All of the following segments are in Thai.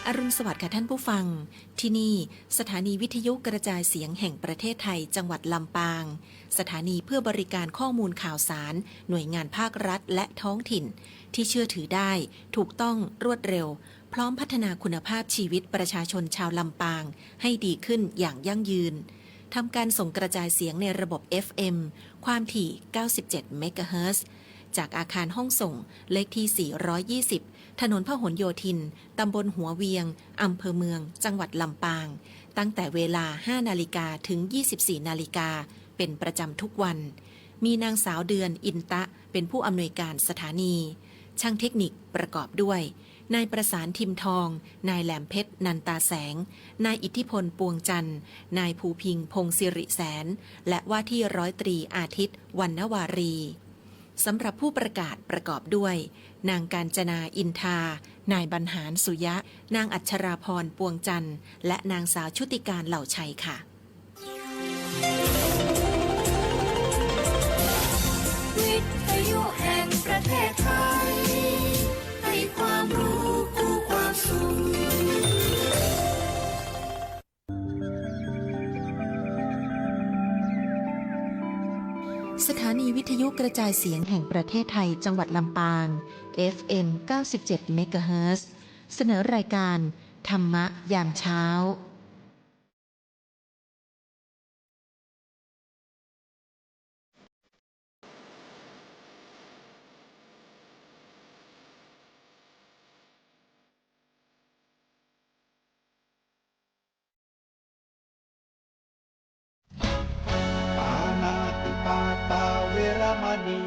อรุณสวัสดิ์ค่ะท่านผู้ฟังที่นี่สถานีวิทยุกระจายเสียงแห่งประเทศไทยจังหวัดลำปางสถานีเพื่อบริการข้อมูลข่าวสารหน่วยงานภาครัฐและท้องถิ่นที่เชื่อถือได้ถูกต้องรวดเร็วพร้อมพัฒนาคุณภาพชีวิตประชาชนชาวลำปางให้ดีขึ้นอย่างยั่งยืนทำการส่งกระจายเสียงในระบบ FM ความถี่ 97 เมกะเฮิรตซ์จากอาคารห้องส่งเลขที่ 420 ถนนพหลโยธิน ตำบลหัวเวียง อำเภอเมือง จังหวัดลำปาง ตั้งแต่เวลา 5 นาฬิกาถึง 24 นาฬิกา เป็นประจำทุกวัน มีนางสาวเดือนอินตะเป็นผู้อำนวยการสถานี ช่างเทคนิคประกอบด้วย นายประสานทิมทอง นายแหลมเพชรนันตาแสง นายอิทธิพลปวงจันทร์ นายภูพิงพงศิริแสน และว่าที่ร้อยตรีอาทิตย์วรรณวารีสำหรับผู้ประกาศประกอบด้วย นางกาญจนาอินทานายบรรหารสุยะ นางอัชราพรปวงจันทร์และนางสาวชุติการเหล่าชัยค่ะวิทยุแห่งประเทศไทยให้ความรู้คู่ความสุขสถานีวิทยุกระจายเสียงแห่งประเทศไทยจังหวัดลำปาง FM 97 เมกะเฮิรตซ์เสนอรายการธรรมะยามเช้าปานาติปาตาเวรมณี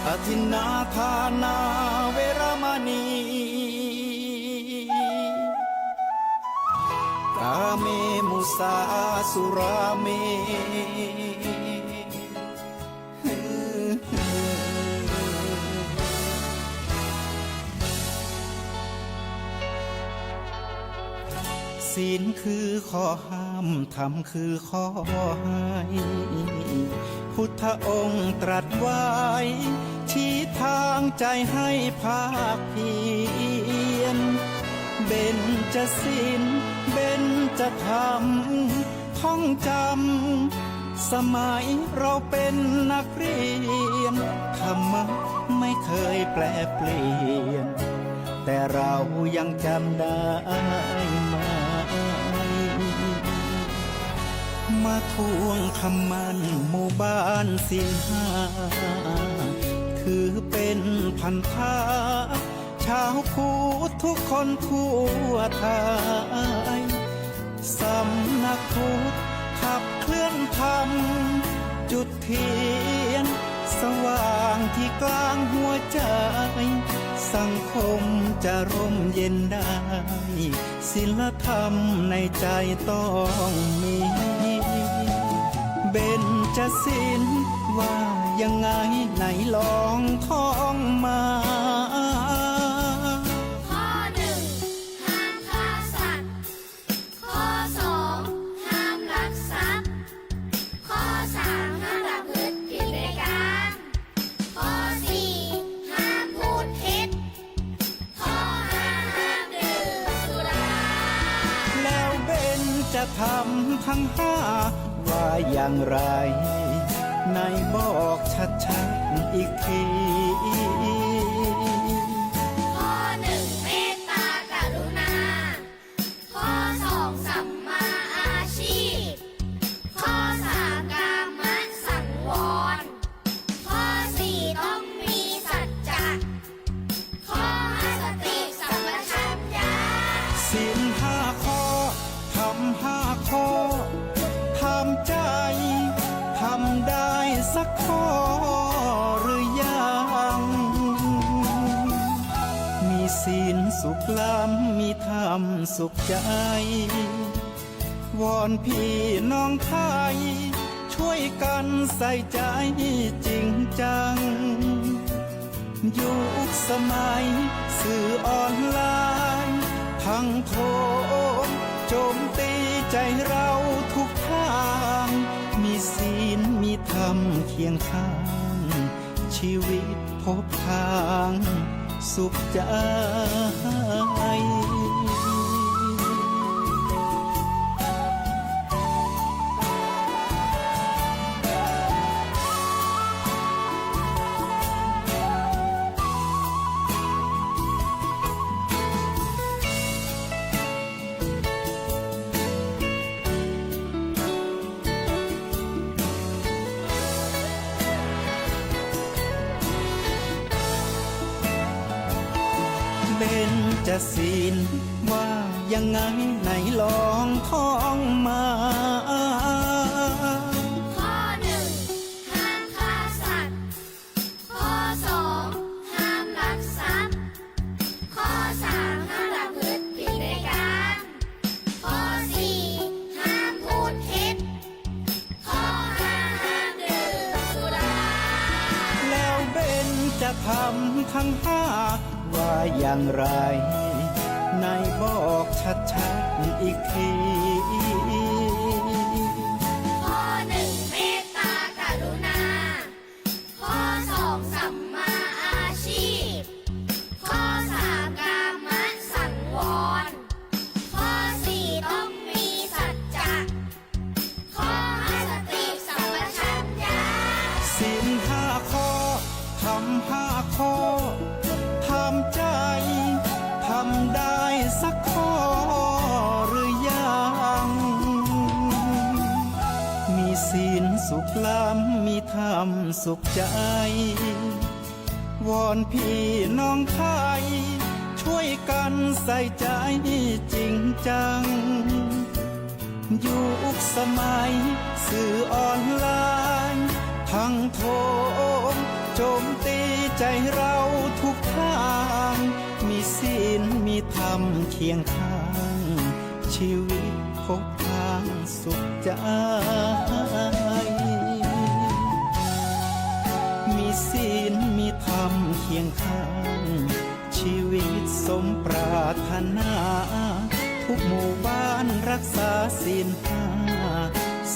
อทินนาทานาเวรมณีกาเมมุสาสุราเมศีลคือข้อห้ามธรรมคือข้อให้พุทธองค์ตรัสไว้ชี้ทางใจให้ภาคเพียรเบญจศีลเบญจธรรมท่องจำสมัยเราเป็นนักเรียนธรรมะไม่เคยแปรเปลี่ยนแต่เรายังจำได้มาทวงคำมันหมู่บ้านศีลห้าถือเป็นพันธะชาวพุทธทุกคนทั่วไทยสำนักพุทธขับเคลื่อนธรรมจุดเทียนสว่างที่กลางหัวใจสังคมจะร่มเย็นได้ศีลธรรมในใจต้องมีเบญจศีลว่ายังไงไหนลองท่องมาข้อหนึ่งห้ามฆ่าสัตว์ข้อสองห้ามลักทรัพย์ข้อสามห้ามประพฤติผิดในกามข้อสี่ห้ามพูดเท็จข้อห้าห้ามดื่มสุราแล้วเบญจะทำทั้งห้าว่าอย่างไรไหนบอกชัดๆอีกทีข้อหนึ่งเมตตากรุณาข้อสองสัมมาอาชีพข้อสามกามสังวรข้อสี่ต้องมีสัจจะข้อห้าสติสัมปชัญญะศีลห้าข้อทำห้าข้อทำใจทำได้สักข้อหรือยังมีศีลสุขล้ำมีธรรมสุขใจวอนพี่น้องไทยช่วยกันใส่ใจจริงจังยุคสมัยสื่อออนไลน์ทั้งโทษโจมตีใจเราทุกทางมีศีลมีธรรมเคียงข้างชีวิตพบทาง สุขใจ เบญจศีลว่ายังไงไหนลองท่องมา ข้อหนึ่งห้ามฆ่าสัตว์ ข้อสองห้ามลักทรัพย์ ข้อสามห้ามประพฤติผิดในการ ข้อสี่ห้ามพูดเท็จ ข้อห้าห้ามดื่มสุรา แล้วเบญจะทำทั้งห้าว่าอย่างไรในบอกชัดๆอีกที ข้อหนึ่งเมตตากรุณา ข้อสองสัมมาอาชีพ ข้อสามกามสังวร ข้อสี่ต้องมีสัจจะ ข้อห้าสติสัมปชัญญะ ศีลห้าข้อทำห้าข้อทำใจทำได้สักข้อหรือยังมีศีลสุขล้ำมีธรรมสุขใจวอนพี่น้องไทยช่วยกันใส่ใจจริงจังยุคสมัยสื่อออนไลน์ทั้งโทรโจมตีใจเราทุกทางมีศีลมีธรรมเคียงข้างชีวิตพบทางสุขใจมีศีลมีธรรมเคียงข้างชีวิตสมปรารถนาทุกหมู่บ้านรักษาศีลห้า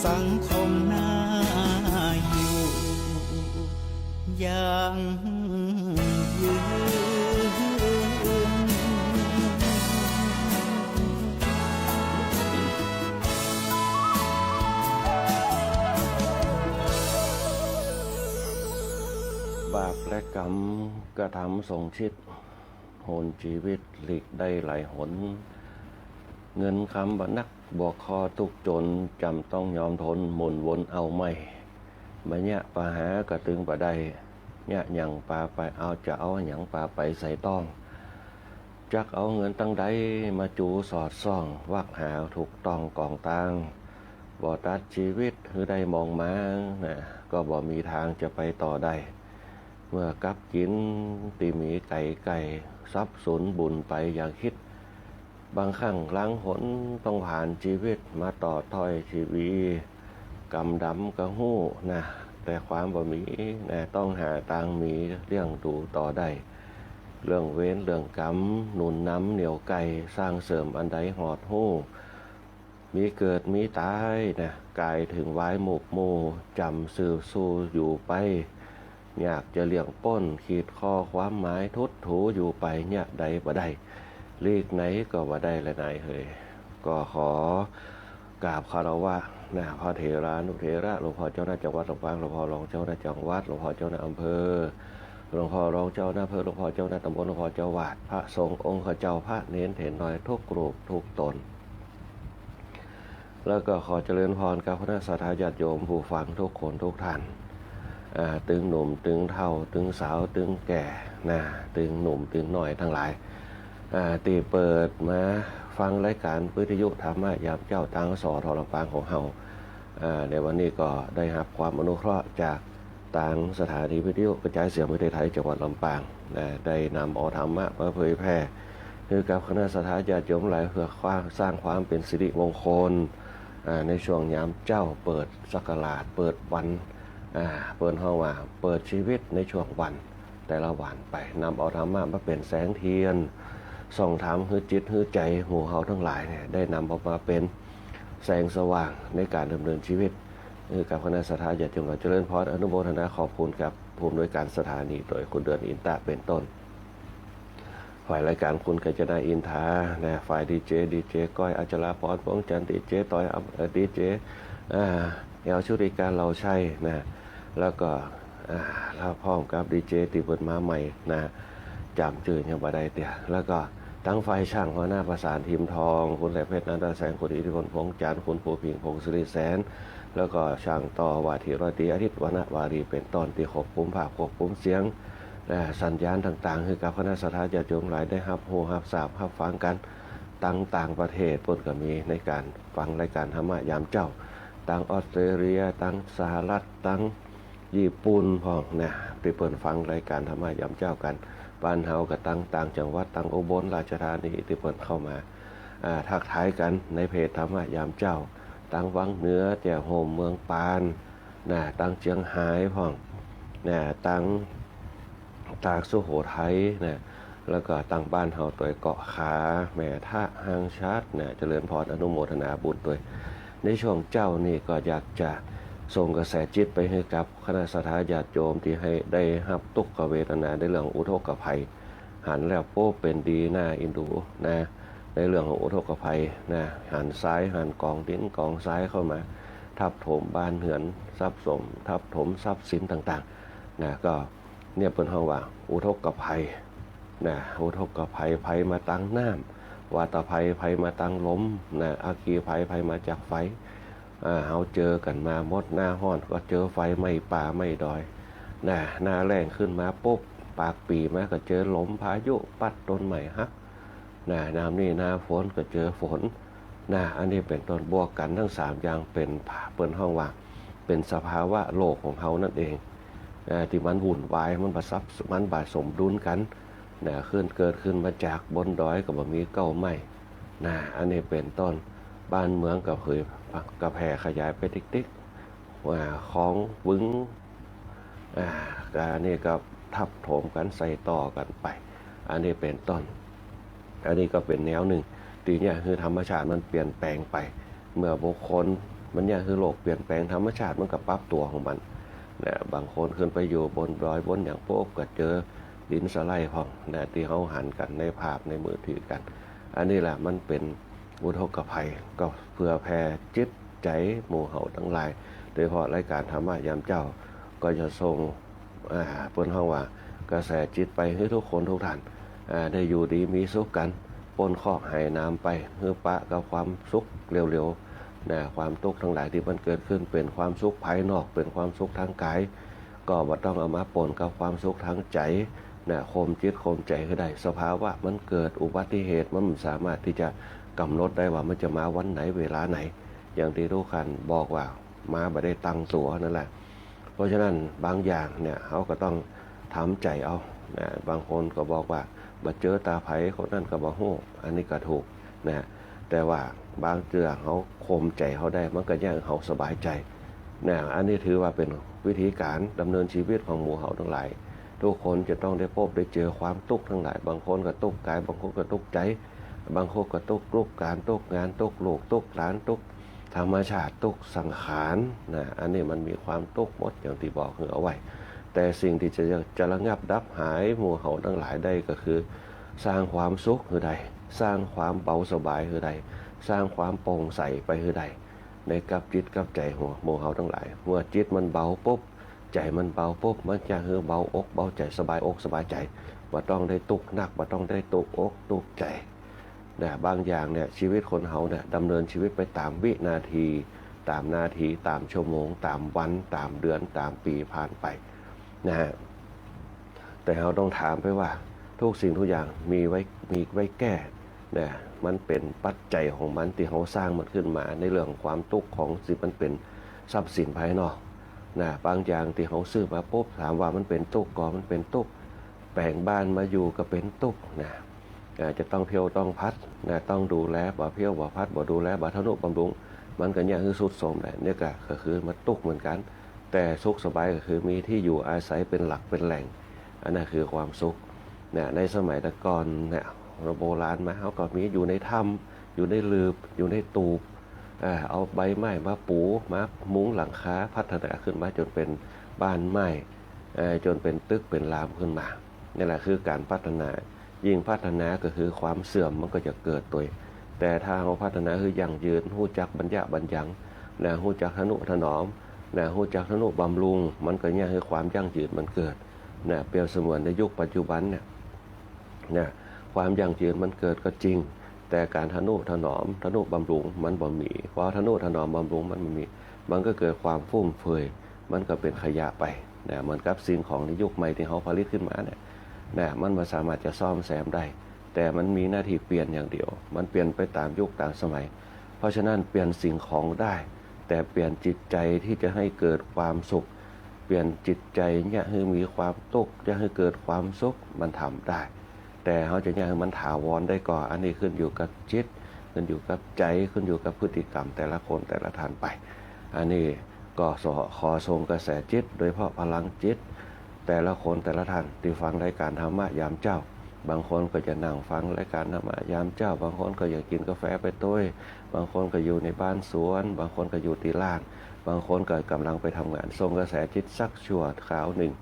สังคมน่าอยู่ยังยืน บาปและกรรมกระทำส่งชิดโหนชีวิตหลีกได้หลายหนเงินคำบนักบอกคอทุกจนจำต้องยอมทนหมุนวนเอาไม่มาเนี่ยปาหากระตึงปะได้เนี่ยหยังปาไปเอาจะเอาหยังปาไปใส่ต้องจักเอาเงินตั้งใดมาจูสอดซ่องวักหาถูกต้องกองตังบ่ตัดชีวิตคือได้มองมานะก็บ่มีทางจะไปต่อได้เมื่อกับกินตีหมีไก่ทรัพย์สนบุญไปอย่างคิดบางครั้งล้างหนต้องผ่านชีวิตมาต่อถ้อยชีวิตกำดำกระหู้นะแต่ความบ่มีนะต้องหาทางมีเรื่องดูต่อได้เรื่องเว้นเรื่องกรรมหนุนน้ำเหนียวไก่สร้างเสริมอันใดหอดหู้มีเกิดมีตายนะกายถึงไว้หมกโมจำสื่อสู้อยู่ไปอยากจะเลี้ยงป้นขีดข้อความหมายทุดถูอยู่ไปเนี่ยใดบ่ได้ลีกไหนก็บ่ได้และไหนเฮยก็ขอกราบคารวะนะพระเถรานุเถระหลวงพ่อเจ้าหน้าจังหวัดลำปางหลวงพ่อรองเจ้าหน้าจังหวัดหลวงพ่อเจ้าหน้าอำเภอหลวงพ่อรองเจ้าหน้าอำเภอหลวงพ่อเจ้าหน้าตำบลหลวงพ่อเจ้าวาดพระสงฆ์องค์เจ้าพระเน้นเถรน้อยทุกรูปทุกตนแล้วก็ขอเจริญพรกับพระศรัทธาญาติโยมผู้ฟังทุกคนทุกท่านตึงหนุ่มตึงเฒ่าตึงสาวตึงแก่นะตึงหนุ่มตึงหน่อยทั้งหลายตีเปิดมาฟังรายการวิทยุธรรมะยามเจ้าทางสอทรลำปางของเฮาในวันนี้ก็ได้รับความอนุเคราะห์จากทางสถานีวิทยุกระจายเสียงประเทศไทยจังหวัดลำปางได้นำเอาธรรมะมาเผยแพร่คือกับคณะศรัทธาญาติโยมหลายเพื่อสร้างความเป็นสิริมงคลในช่วงยามเจ้าเปิดศักราชเปิดวันเปิดห้องว่าเปิดชีวิตในช่วงวันแต่ละวันไปนำเอาธรรมะมาเป็นแสงเทียนส่องธรรมคือจิตคือใจหมู่เฮาทั้งหลายเนี่ยได้นำออกมาเป็นแสงสว่างในการดำเนินชีวิตกับคณะศรัทธาญาติโยมเจริญพรอนุโมทนาขอบคุณกับผู้อำนวยการสถานีโดยคุณเดือนอินตะเป็นต้น ฝ่ายรายการคุณกัญจนาอินทานะฝ่ายดีเจก้อยอัจราพรพวงจันทร์ดีเจต่อยดีเจเอลชุติการเราใช่นะแล้วก็เราพร้อมกับดีเจตีเปิดมาใหม่นะจำจื่อยังบ่ได้เตี่ยแล้วก็ทั้งฝ่ายช่างหัวหน้าประสานทีมทองคุณแหลเพชรนันทแสงคุณอิทธิพลพงษ์จันทร์คุณภูพิงพงศ์สิริแสนแล้วก็ช่างต่อวาทีร้อยตีอาทิตย์วรรณวารีเป็นตอนที่ควบคุมภาพควบคุมเสียงสัญญาณต่างๆคือกับคณะสัตยาติโยมหลายได้รับโหรับทราบรับฟังกันต่างประเทศเพิ่นก็มีในการฟังรายการธรรมะยามเจ้าต่างออสเตรเลียต่างสหรัฐต่างญี่ปุ่นพ้องนะที่เพิ่นฟังรายการธรรมะยามเจ้ากันบ้านเฮาก็ต่างจังหวัดต่างอุบลราชธานีที่เพิ่นเข้ามาทักทายกันในเพจธรรมะยามเจ้าต่างวังเหนือแจ่โฮมเมืองปานนะต่างเชียงรายพ้องนะต่างสุโขทัยนะแล้วก็ต่างบ้านเฮาตัวเกาะขาแม่ทะหางชาตินะเจริญพรอนุโมทนาบุญด้วยในช่วงเจ้านี่ก็อยากจะส่งกระแสจิตไปให้กับคณะสัตยาติโยมที่ให้ได้รับทุกขเวทนาในเรื่องอุทกภัยหันแล้วโป้เป็นดีหน้าอินดูนะในเรื่องของอุทกภัยนะหันซ้ายหันกองดินกองซ้ายเข้ามาทับถมบ้านเหือนทรัพย์สมทับถมทรัพย์สินต่างๆนะก็เนี่ยเป็นห้องว่าอุทกภัยนะอุทกภัยมาตั้งน้ำวาตภัยมาตั้งลมนะอาคีภัยมาจากไฟเขาเจอกันมามดหน้าห้อนก็เจอไฟไหม้ป่าไหม้ดอยนะหน้าแรงขึ้นมาปุ๊บปากปีมาก็เจอลมพายุปัดต้นใหม่ฮักนะน้ำนี่หน้าฝนก็เจอฝนนะอันนี้เป็นต้นบวกกันทั้ง3อย่างเป็นเปิดห้องว่าเป็นสภาวะโลกของเขานั่นเองที่มันวุ่นวายมันประซับมันบาดสมดุลกันนะเกิดขึ้นมาจากบนดอยกับมีเก้าไม้นะอันนี้เป็นต้นบ้านเมืองกับเผยกระแผ่ขยายไปติ๊กๆว่าของวึ้งอันนี้ก็ทับถมกันใส่ต่อกันไปอันนี้เป็นต้นอันนี้ก็เป็นแนวหนึ่งทีนี้คือธรรมชาติมันเปลี่ยนแปลงไปเมื่อบุคคลมันเนี่ยคือโลกเปลี่ยนแปลงธรรมชาติมันก็ปรับตัวของมันนะบางคนขึ้นไปอยู่บนดอยบนอย่างโป๊กก็เจอดินสไลด์พองนะที่เขาหันกันในภาพในมือถือกันอันนี้แหละมันเป็นอุทกภัยก็เพื่อแผ่จิตใจหมู่เฮาทั้งหลายโดยเฉพาะรายการธรรมะยามเจ้าก็จะส่งเปิ้นเฮาว่ากระแสจิตไปให้ทุกคนทุกท่านได้อยู่ดีมีสุขกันปนข้อหายน้ำไปเพื่อปะกับความสุขเร็วๆนะความทุกข์ทั้งหลายที่มันเกิดขึ้นเป็นความสุขภายนอกเป็นความสุขทางกายก็บ่ต้องเอามาปนกับความสุขทางใจนะข่มจิตข่มใจให้ได้สภาวะมันเกิดอุบัติเหตุมันสามารถที่จะกำหนดได้ว่ามันจะมาวันไหนเวลาไหนอย่างที่ทุกท่านบอกว่ามาบ่ได้ตั้งตัวนั่นแหละเพราะฉะนั้นบางอย่างเนี่ยเขาก็ต้องทำใจเอานะบางคนก็บอกว่าบ่เจอตาไผคนนั้นก็บ่ฮู้อันนี้ก็ถูกนะแต่ว่าบางเจือเขาข่มใจเขาได้มันก็ยังเขาสบายใจนะอันนี้ถือว่าเป็นวิธีการดำเนินชีวิตของหมู่เฮาทั้งหลายทุกคนจะต้องได้พบได้เจอความทุกข์ทั้งหลายบางคนก็ทุกข์กายบางคนก็ทุกข์ใจบางคนก็ทุกข์การทุกข์งานทุกข์ลูกทุกข์หลานทุกข์ธรรมชาติทุกข์สังขารนะอันนี้มันมีความทุกข์หมดอย่างที่บอกเอาไว้แต่สิ่งที่จะระงับดับหายหมู่เฮาทั้งหลายได้ก็คือสร้างความสุขคือใดสร้างความเบาสบายคือใดสร้างความโปร่งใสไปคือใดในกับจิตกับใจของหมู่เฮาทั้งหลายเมื่อจิตมันเบาปุ๊บใจมันเบาปุ๊บมันจะคือเบาอกเบาใจสบายอกสบายใจบ่ต้องได้ตุกหนักบ่ต้องได้ตุกอกตุกใจนะบางอย่างเนี่ยชีวิตคนเฮาเนี่ยดำเนินชีวิตไปตามวินาทีตามนาทีตามชั่วโมงตามวันตามเดือนตามปีผ่านไปนะฮะแต่เราต้องถามไปว่าทุกสิ่งทุกอย่างมีไว้แก้นะมันเป็นปัจจัยของมันที่เขาสร้างมันขึ้นมาในเรื่องของความทุกข์ของสิ่งมันเป็นทรัพย์สินภายนอกนะบางอย่างที่เขาซื้อมาปุ๊บถามว่ามันเป็นทุกข์ก็มันเป็นทุกข์แปลงบ้านมาอยู่ก็เป็นทุกข์นะจะต้องเพียวต้องพัดนะต้องดูแลบ่เพียวบ่พัดบ่ดูแลบ่ทนุบำรุงมันก็เนี่ยคือสุดโทรมแหละเนี่ยก็คือมันทุกข์เหมือนกันแต่สุขสบายก็คือมีที่อยู่อาศัยเป็นหลักเป็นแหล่งอันนั้นคือความสุขเนี่ยในสมัยตะก่อนเนี่ยโบราณมาเขาก็มีอยู่ในถ้ำอยู่ในหลืบอยู่ในตูบเอาใบไม้มาปูมามุ้งหลังคาพัฒนาขึ้นมาจนเป็นบ้านไม้จนเป็นตึกเป็นรามขึ้นมานี่แหละคือการพัฒนา ยิ่งพัฒนาก็คือความเสื่อมมันก็จะเกิดตัวแต่ถ้าเราพัฒนาคือยั่งยืนรู้จักบัญญัติบัญญังนะรู้จักทนุถนอมนะรู้จักทนุบำรุงมันก็เนี่ยคือความยั่งยืนมันเกิดนะเปรียบเสมือนในยุคปัจจุบันเนี่ยนะความยั่งยืนมันเกิดก็จริงแต่การทนุถนอมทนุบำรุงมันบ่มีเพราะทนุถนอมบำรุงมันไม่มีมันก็เกิดความฟุ่มเฟือยมันก็เป็นขยะไปนะเหมือนกับสิ่งของในยุคใหม่ที่เขาผลิตขึ้นมาเนี่ยนะมันไม่สามารถจะซ่อมแซมได้แต่มันมีหน้าที่เปลี่ยนอย่างเดียวมันเปลี่ยนไปตามยุคตามสมัยเพราะฉะนั้นเปลี่ยนสิ่งของได้แต่เปลี่ยนจิตใจที่จะให้เกิดความสุขเปลี่ยนจิตใจเนี่ยให้มีความตุกจะให้เกิดความสุขมันทำได้แต่เขาจะเนี่ยให้มันถาวรได้ก่อนอันนี้ขึ้นอยู่กับจิตขึ้นอยู่กับใจขึ้นอยู่กับพฤติกรรมแต่ละคนแต่ละท่านไปอันนี้ก็ขอส่งกระแสจิตโดยเฉพาะพลังจิตแต่ละคนแต่ละท่านที่ฟังรายการธรรมะยามเจ้าบางคนก็จะนั่งฟังรายการธรรมะยามเจ้าบางคนก็อยากกินกาแฟไปด้วยบางคนก็อยู่ในบ้านสวนบางคนก็อยู่ที่ล่างบางคนก็กำลังไปทำงานส่งกระแสจิตสักชั่วคราวหนึ่ง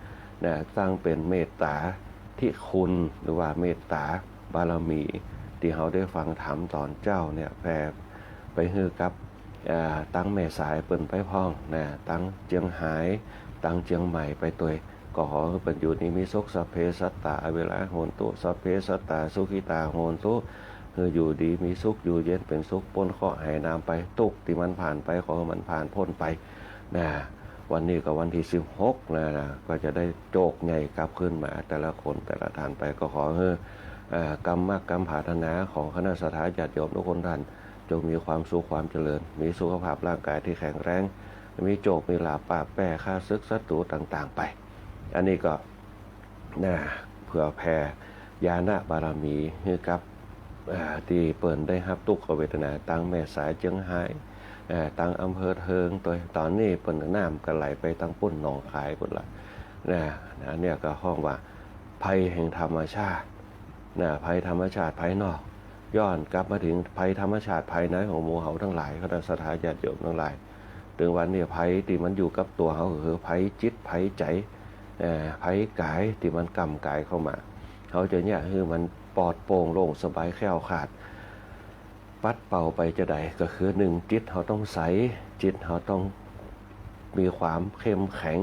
นะตั้งเป็นเมตตาที่คุณหรือว่าเมตตาบารมีที่เขาได้ฟังธรรมตอนเจ้าเนี่ยแผ่ไปฮือกับตั้งแม่สายเปิ่นไปพ้องนะตั้งเจียงหายตั้งเจียงใหม่ไปตัวก็ขอให้เป็นอยู่นี้มีสุขสัพเพสัตตาเวลาโหนตุสัพเพสัตตาสุขิตาโหนตุคืออยู่ดีมีสุขอยู่เย็นเป็นสุขพ้นเคราะห์หายน้ำไปตุกที่มันผ่านไปขอให้มันผ่านพ้นไปนะวันนี้ก็วันที่16นะก็จะได้โจกใหญ่กลับขึ้นมาแต่ละคนแต่ละท่านไปก็ขอให้กรรมมากกรรมผาธนาของคณะสัตยาญาติโยมทุกคนท่านจงมีความสุขความเจริญมีสุขภาพร่างกายที่แข็งแรงมีโจกมีลาภปราบแป้ฆ่าศึกศัตรูต่างๆไปอันนี้ก็เพื่อแผ่ญาณบารมีให้กับที่เปิ่นได้รับทุกขเวทนาตั้งแม่สายเจียงไฮ้ตั้งอำเภอเทิงตัวตอนนี้เปิ่นน้ำกันไหลไปตั้งปุ่นหนองคายหมดละเนี่ยก็ห้องว่าภัยแห่งธรรมชาติภัยธรรมชาติภายนอกย้อนกลับมาถึงภัยธรรมชาติภายในของหมู่เฮาทั้งหลายคณะสัตยาญาติโยมทั้งหลายถึงวันนี้ภัยที่มันอยู่กับตัวเฮาคือภัยจิตภัยใจภัยกายที่มันกำกายเข้ามาเขาจะเนี่ยคือมันปลอดโปร่งโล่งสบายแคล้วขาดปัดเป่าไปจะใดก็คือหนึ่งจิตเขาต้องใสจิตเขาต้องมีความเข้มแข็ง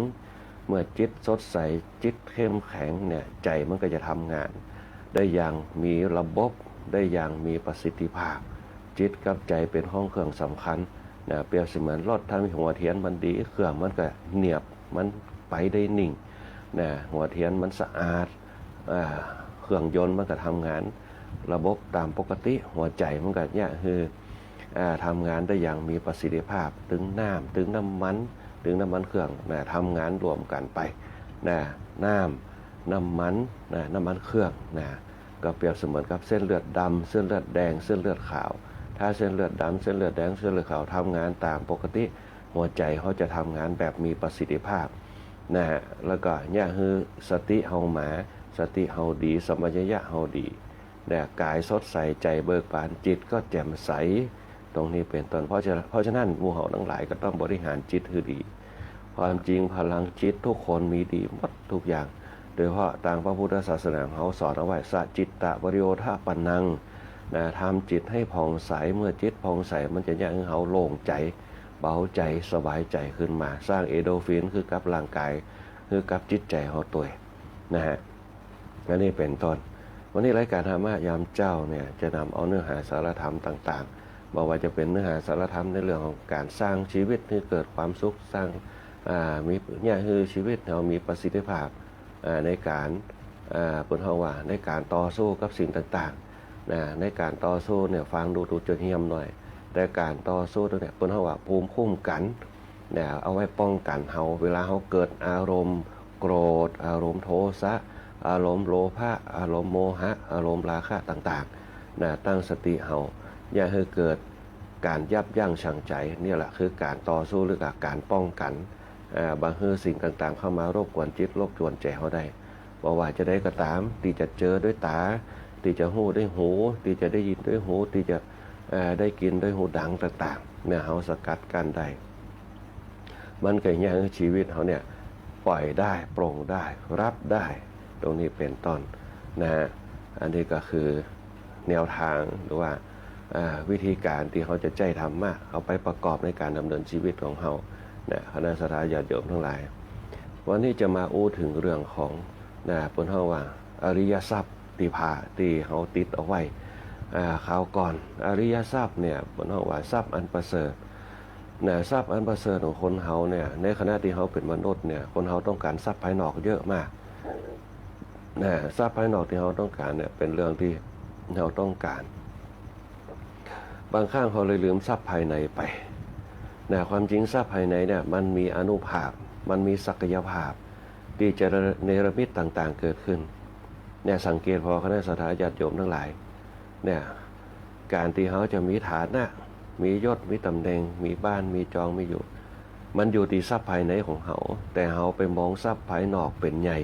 เมื่อจิตสดใสจิตเข้มแข็งเนี่ยใจมันก็จะทำงานได้อย่างมีระบบได้อย่างมีประสิทธิภาพจิตกับใจเป็นห้องเครื่องสำคัญเปรียบเสมือนรถถ้ามีหัวเทียนมันดีเครื่องมันก็เนียบมันไปได้นิ่งหัวเทียนมันสะอาดเครื่องยนต์มันก็ทำงานระบบตามปกติหัวใจมันก็เนี่ยคือทำงานได้อย่างมีประสิทธิภาพถึงน้ำถึงน้ำมันเครื่องทำงานรวมกันไปน้ำมันเครื่องก็เปรียบเสมือนกับเส้นเลือดดำเส้นเลือดแดงเส้นเลือดขาวถ้าเส้นเลือดดำเส้นเลือดแดงเส้นเลือดขาวทำงานตามปกติหัวใจเขาจะทำงานแบบมีประสิทธิภาพแล้วก็เนี่ยคือสติเฮาหมาสติเฮาดีสมัญญะเฮาดีกายสดใสใจเบิกบานจิตก็แจ่มใสตรงนี้เป็นต้นเพราะฉะนั้นหมู่เฮาทั้งหลายก็ต้องบริหารจิตให้ดีความจริงพลังจิตทุกคนมีดีหมดทุกอย่างโดยเฉพาะทางพระพุทธศาสนาเขาสอนเอาไว้สัจจิตตะวริโยธาปันนังทำจิตให้ผ่องใสเมื่อจิตผ่องใสมันจะยังให้เขาโล่งใจเบาใจสบายใจขึ้นมาสร้างเอโดฟินคือกับร่างกายคือกับจิตใจเขาตัวอันนี้เป็นต้นวันนี้รายการธรรมะยามเจ้าเนี่ยจะนำเอาเนื้อหาสารธรรมต่างๆบอกว่าจะเป็นเนื้อหาสารธรรมในเรื่องของการสร้างชีวิตให้เกิดความสุขสร้างมีเนี่ยคือชีวิตเรามีประสิทธิภาพในการเปิดห้องว่าในการต่อสู้กับสิ่งต่างๆในการต่อสู้เนี่ยฟังดูจนเหี่ยมหน่อยแต่การต่อสู้เนี่ยเปิดห้องว่าภูมิคุ้มกันเอาไว้ป้องกันเฮาเวลาเฮาเกิดอารมณ์โกรธอารมณ์โทสะอารมณ์โลภะอารมณ์โมหะอารมณ์ราคะต่างๆตั้งสติเฮาอย่าให้เกิดการยับยั้งชั่งใจนี่แหละคือการต่อสู้หรือการป้องกันบางสิ่งต่างๆเข้ามารบกวนจิตรบกวนใจเขาได้บอกว่าจะได้ก็ตามที่จะเจอด้วยตาที่จะหูด้วยหูที่จะได้ยินด้วยหูที่จะได้กินด้วยหูดังต่างๆเนี่ยเขาสกัดกันได้มันก็อย่างชีวิตเขาเนี่ยปล่อยได้โปร่งได้รับได้ตรงนี้เป็นต้น อันนี้ก็คือแนวทางหรือว่าวิธีการที่เขาจะใจทำมาเอาไปประกอบในการดำเนินชีวิตของเขาเนี่ยคณะสัตยาติโยมทั้งหลายวันนี้จะมาอู้ถึงเรื่องของปนเฮาว่าอริยทรัพย์ที่พาที่เขาติดเอาไว้คราวก่อนอริยทรัพย์เนี่ยปนเฮาว่าทรัพย์อันประเสริฐทรัพย์อันประเสริฐของคนเฮาเนี่ยในขณะที่เขาเป็นมนุษย์เนี่ยคนเฮาต้องการทรัพย์ภายนอกเยอะมากทรัพย์ภายนอกที่เขาต้องการเนี่ยเป็นเรื่องที่เราต้องการบางครั้งเขาเลยลืมทรัพย์ภายในไปความจริงทรัพย์ภายในเนี่ยมันมีอานุภาพมันมีศักยภาพที่จะเนรมิตต่างๆเกิดขึ้นสังเกตพอคณะสัตยาติโยมทั้งหลายการที่เขาจะมีฐานะมียศมีตำแหน่งมีบ้านมีจองมีอยู่มันอยู่ที่ทรัพย์ภายในของเขาแต่เขาไปมองทรัพย์ภายนอกเป็นใหญ่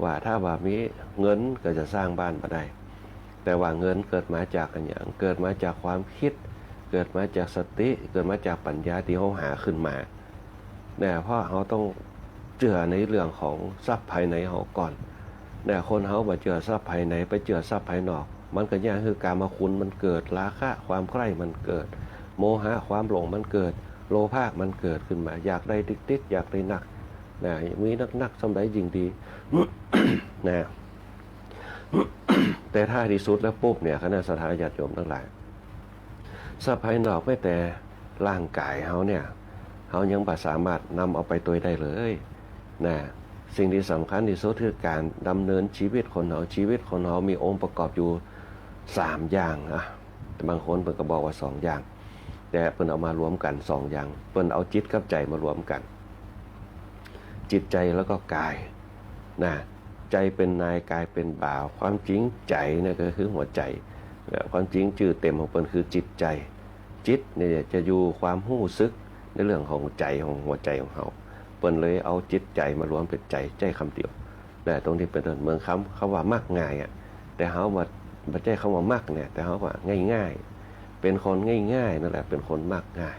ว่าถ้าว่ามีเงินก็จะสร้างบ้านมาได้แต่ว่าเงินเกิดมาจากอะไรอย่างเกิดมาจากความคิดเกิดมาจากสติเกิดมาจากปัญญาที่เขาหาขึ้นมาเพราะเขาต้องเจือในเรื่องของทรัพย์ภายในเขาก่อนคนเขามาเจือทรัพย์ภายในไปเจือทรัพย์ภายนอกมันก็อย่างคือกามคุณมันเกิดราคะความใคร่มันเกิดโมหะความหลงมันเกิดโลภะมันเกิดขึ้นมาอยากได้ติ๊กอยากได้หนักมีนักสำได้ยิ่งดี แต่ถ้าที่สุดแล้วปุ๊บคณะสัตยาติโยมทั้งหลายทรัพย์ภายนอกไม่แต่ร่างกายเขาเขายังไม่สามารถนำเอาไปตัวได้เลยสิ่งที่สำคัญที่สุดคือการดำเนินชีวิตคนเราชีวิตคนเรามีองค์ประกอบอยู่3อย่างแต่บางคนเพิ่นก็บอกว่า2อย่างแต่เพิ่นเอามารวมกัน2อย่างเพิ่นเอาจิตกับใจมารวมกันจิตใจแล้วก็กายใจเป็นนายกายเป็นบ่าวความจริงใจเนี่ยก็คือหัวใจความจริงชื่อเต็มของเพิ่นคือจิตใจจิตเนี่ยจะอยู่ความรู้สึกในเรื่องของใจของหัวใจของเขาเพิ่นเลยเอาจิตใจมารวมเป็นใจคำเดียวตรงที่เป็นเมืองคำว่ามักง่ายแต่เขาบ่ใจคำว่ามักเนี่ยแต่เขาว่าง่ายๆเป็นคนง่ายๆนั่นแหละเป็นคนมักง่าย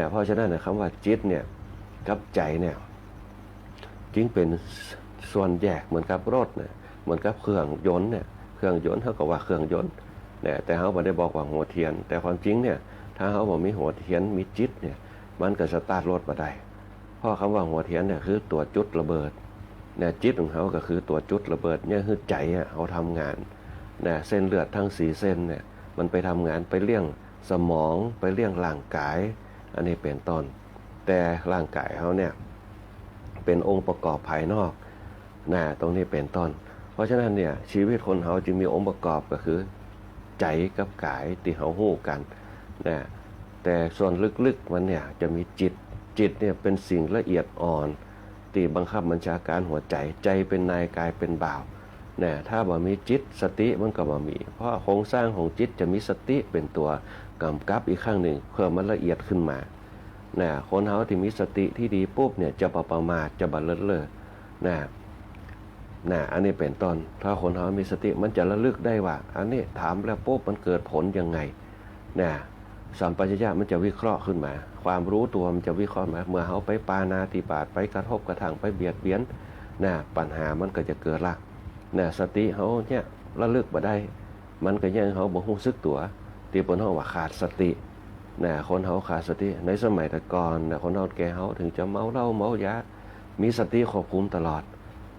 เพราะฉะนั้นคำว่าจิตเนี่ยกับใจเนี่ยจึงเป็นส่วนแยกเหมือนกับรถเหมือนกับเครื่องยนต์เครื่องยนต์เขาก็ว่าเครื่องยนต์แต่เขาไม่ได้บอกว่าหัวเทียนแต่ความจริงถ้าเขาบอกมีหัวเทียนมีจิตมันก็สตาร์ทรถมาได้เพราะคำว่าหัวเทียนคือตัวจุดระเบิดจิตของเขาก็คือตัวจุดระเบิดคือใจเขาทำงานเส้นเลือดทั้ง4เส้นมันไปทำงานไปเลี้ยงสมองไปเลี้ยงร่างกายอันนี้เป็นต้นแต่ร่างกายเขาเป็นองค์ประกอบภายนอกตรงนี้เป็นต้นเพราะฉะนั้นชีวิตคนเขาจึงมีองค์ประกอบก็คือใจกับกายที่เขาหู้กันแต่ส่วนลึกๆมันจะมีจิตเป็นสิ่งละเอียดอ่อนที่บังคับบัญชาการหัวใจใจเป็นนายกายเป็นบ่าวถ้าบ่มีจิตสติมันก็บ่มีเพราะโครงสร้างของจิตจะมีสติเป็นตัวกำกับอีกข้างหนึ่งเพื่อมันละเอียดขึ้นมาคนเฮาที่มีสติที่ดีปุ๊บจะบ่ประมาทจะบ่เลิศเลออันนี้เป็นต้นถ้าคนเฮามีสติมันจะระลึกได้ว่าอันนี้ถามแล้วปุ๊บมันเกิดผลยังไงสัมปชัญญะมันจะวิเคราะห์ขึ้นมาความรู้ตัวมันจะวิเคราะห์มาเมื่อเฮาไปปาณาติบาตไปกระทบกระทั่งไปเบียดเบียนปัญหามันก็จะเกิดละสติเฮาระลึกบ่ได้มันก็ยังเฮาบ่รู้สึกตัวที่เพิ่นเฮาว่าขาดสติคนเฮาขาดสติในสมัยแต่ก่อนคนเฮาแก่เฮาถึงจะเมาเหล้าเมายามีสติควบคุมตลอด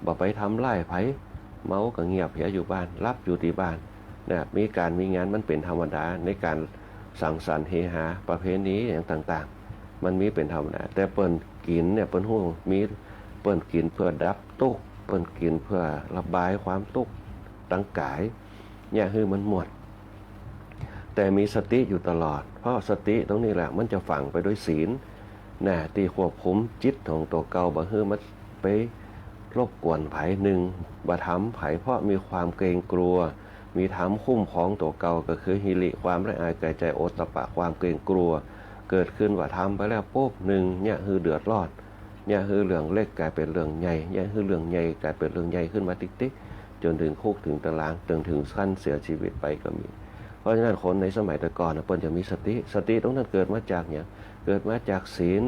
บ่ไปทำร้ายไผเมาก็เงียบเหียอยู่บ้านรับอยู่ที่บ้านมีการมีงานมันเป็นธรรมดาในการสังสรรค์เฮฮาประเพณีอย่างต่างๆมันมีเป็นธรรมดาแต่เปิ้นกินเปิ้นฮู้มีเปิ้นกินเพื่อดับทุกข์เปิ้นกินเพื่อระบายความทุกข์ตั้งกายคือมันหมดแต่มีสติอยู่ตลอดเพราะสติตรงนี้แหละมันจะฝังไปด้วยศีลที่ควบคุมจิตของตัวเก่าบ่ให้มันไปรบกวนไผหนึ่งบ่ทำไผเพราะมีความเกรงกลัวมีธรรมคุ้มครองตัวเก่าก็คือหิริความละอายใจโอตตัปปะความเกรงกลัวเกิดขึ้นว่าทำไปแล้วปุ๊บหนึ่งคือเดือดร้อนคือเรื่องเล็กกลายเป็นเรื่องใหญ่คือเรื่องใหญ่กลายเป็นเรื่องใหญ่ขึ้นมาติ๊กๆจนถึงคุกถึงตารางจนถึงขั้นเสียชีวิตไปก็มีเพราะฉะนั้นคนในสมัยแต่ก่อนเพิ่นจะมีสติตรงนั้นเกิดมาจากเกิดมาจากศีล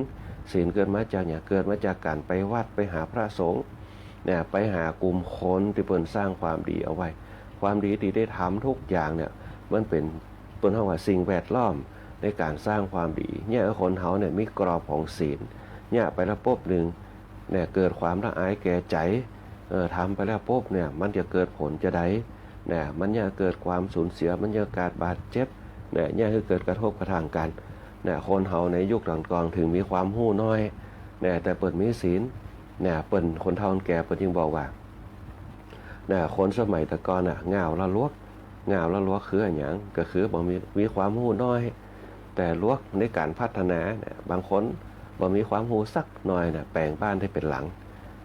เกิดมาจากเกิดมาจากการไปวัดไปหาพระสงฆ์ไปหากลุ่มคนที่เพิ่นสร้างความดีเอาไว้ ความดีที่ได้ทำทุกอย่างเนี่ยมันเป็นเปิ้นเฮาว่าสิ่งแวดล้อมในการสร้างความดีเนี่ยคนเฮาเนี่ยมีกรอบของศีลเนี่ยไปแล้วปุ๊บหนึ่งเนี่ยเกิดความละอายแก่ใจทำไปแล้วปุ๊บเนี่ยมันจะเกิดผลจะได้เนี่ยมันจะเกิดความสูญเสียมันจะเกิดบาดเจ็บเนี่ยคือเกิดกระทบกระทั่งกันเนี่ยคนเฮาในยุคก่อนๆถึงมีความหู้น้อยเนี่ยแต่เปิดมีศีลเนี่ยเปิ่นคนเฒ่าคนแก่เปิ่นจึงบอกว่าเนี่ยคนสมัยแต่ก่อนน่ะง่าวละลวกคืออะไรอย่างก็คือบ่มีความหู้น้อยแต่ลวกในการพัฒนาเนี่ยบางคนบ่มีความหู้สักหน่อยเนี่ยแปลงบ้านให้เป็นหลัง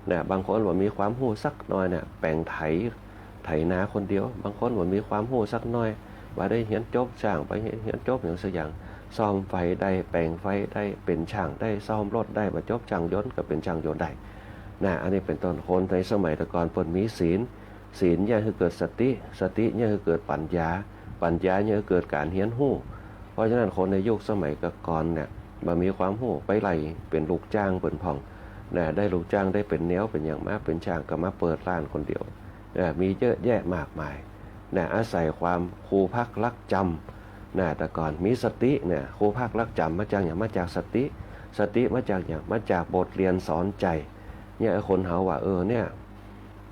เนี่ยบางคนบ่มีความหู้สักหน่อยเนี่ยแปลงไถนาคนเดียวบางคนบ่มีความหู้สักหน่อยว่าได้เรียนจบช่างไปเรียนจบอย่างสักอย่างซ่อมไฟได้แปลงไฟได้เป็นช่างได้ซ่อมรถได้มาจบช่างยนต์ก็เป็นช่างยนต์ได้นะอันนี้เป็นต้นคนในสมัยแต่ก่อนเพิ่นมีศีลเนี่ยคือเกิดสติเนี่ยคือเกิดปัญญาเนี่ยคือเกิดการเรียนรู้เพราะฉะนั้นคนในยุคสมัยก่อนเนี่ยบ่มีความรู้ไปไล่เป็นลูกจ้างเปิ้นพ่องนะได้ลูกจ้างได้เป็นแนวเป็นอย่างมาเป็นช่างก็มาเปิดร้านคนเดียวนะมีเยอะแยะมากมายนะอาศัยความครูพักรักจำนะแต่ก่อนมีสติเนี่ยครูพักรักจำมาจากอย่างมาจากสติมาจากอย่างมาจากบทเรียนสอนใจเนี่ยคนเฮาว่าเนี่ย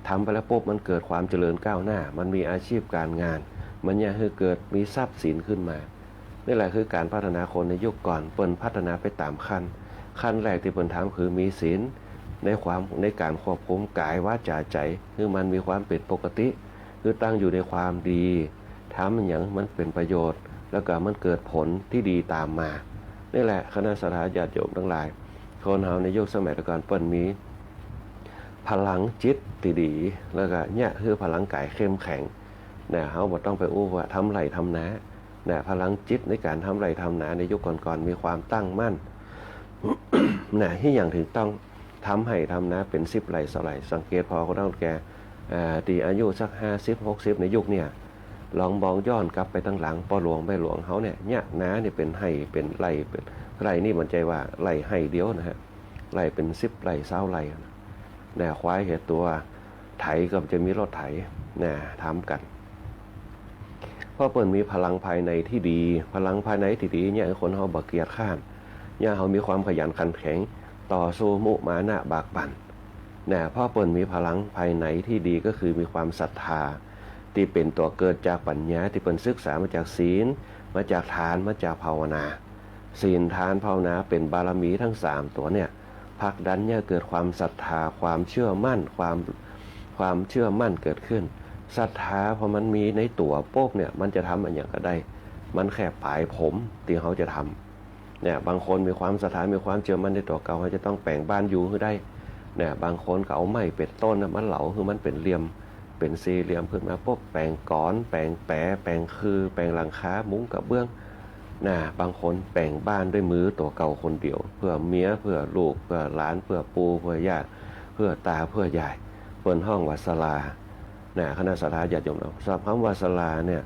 ทำไปแล้วปุ๊บมันเกิดความเจริญก้าวหน้ามันมีอาชีพการงานมันเนี่ยคือเกิดมีทรัพย์สินขึ้นมานี่แหละคือการพัฒนาคนในยุคก่อนเปิ้นพัฒนาไปตามขั้นแรกที่เปิ้นทำคือมีศีลในการควบคุมกายวาจาใจคือมันมีความเป็นปกติคือตั้งอยู่ในความดีทำอย่างมันเป็นประโยชน์แล้วก็มันเกิดผลที่ดีตามมานี่แหละคณะสัตยาธิโยมทั้งหลายคนเฮาในยุคสมัยก่อนเปิ้นมีพลังจิตที่ดีแล้วก็เนี่ยคือพลังกายเข้มแข็งนะเฮาบ่ต้องไปอู้ว่าทำไรทำนานะพลังจิตในการทำไรทำนาในยุคก่อนๆมีความตั้งมั่น นะที่อย่างถึงต้องทำให้ทำนาเป็น10 ไร่2 ไร่สังเกตพอคนเฒ่าแก่ที่อายุสัก50-60ในยุคเนี่ยลองมองย้อนกลับไปตั้งหลังพ่อหลวงแม่หลวงเขาเนี่ยนาเนี่ยเป็นไร่เป็นไร่เป็นไร่นี่มันใจว่าไร่ไร่เดียวนะฮะไร่เป็น10 ไร่20 ไร่นะควายเหตุตัวไถก็จะมีรถไถนะทำกันเพราะเปิ้นมีพลังภายในที่ดีพลังภายในที่ดีเนี่ยคนเฮาบ่เกียจข้านเนี่ยเฮามีความขยันขันแข็งต่อสู้มุมานะบากบั่นนะเพราะเปิ้นมีพลังภายในที่ดีก็คือมีความศรัทธาที่เป็นตัวเกิดจากปัญญาที่เปิ้นศึกษามาจากศีลมาจากทานมาจากภาวนาศีลทานภาวนาเป็นบารมีทั้ง3ตัวเนี่ยผลักดันเนี่ยเกิดความศรัทธาความเชื่อมั่นความเชื่อมั่นเกิดขึ้นศรัทธาพอมันมีในตัวโป๊กเนี่ยมันจะทำอย่างก็ได้มันแค่ปลายผมที่เขาจะทำเนี่ยบางคนมีความศรัทธามีความเชื่อมั่นในตัวเขาจะต้องแปลงบ้านอยู่ให้ได้เนี่ยบางคนเขาเอาไม้เป็ดต้นนะมันเหลาคือมันเป็นเหลี่ยมเป็นสี่เหลี่ยมขึ้นมาปุ๊บแปลงก้อนแปลงแปะแปลงคือแปลงหลังคามุ้งกับเบื้องบางคนแปลงบ้านด้วยมือตัวเก่าคนเดียวเพื่อเมียเพื่อลูกเพื่อหลานเพื่อปู่เพื่อญาติเพื่อตาเพื่อยายเปิ้นห้องวัดศาลาคณะสัตยาธิโยมเราทราบคำว่าศาลาเนี่ย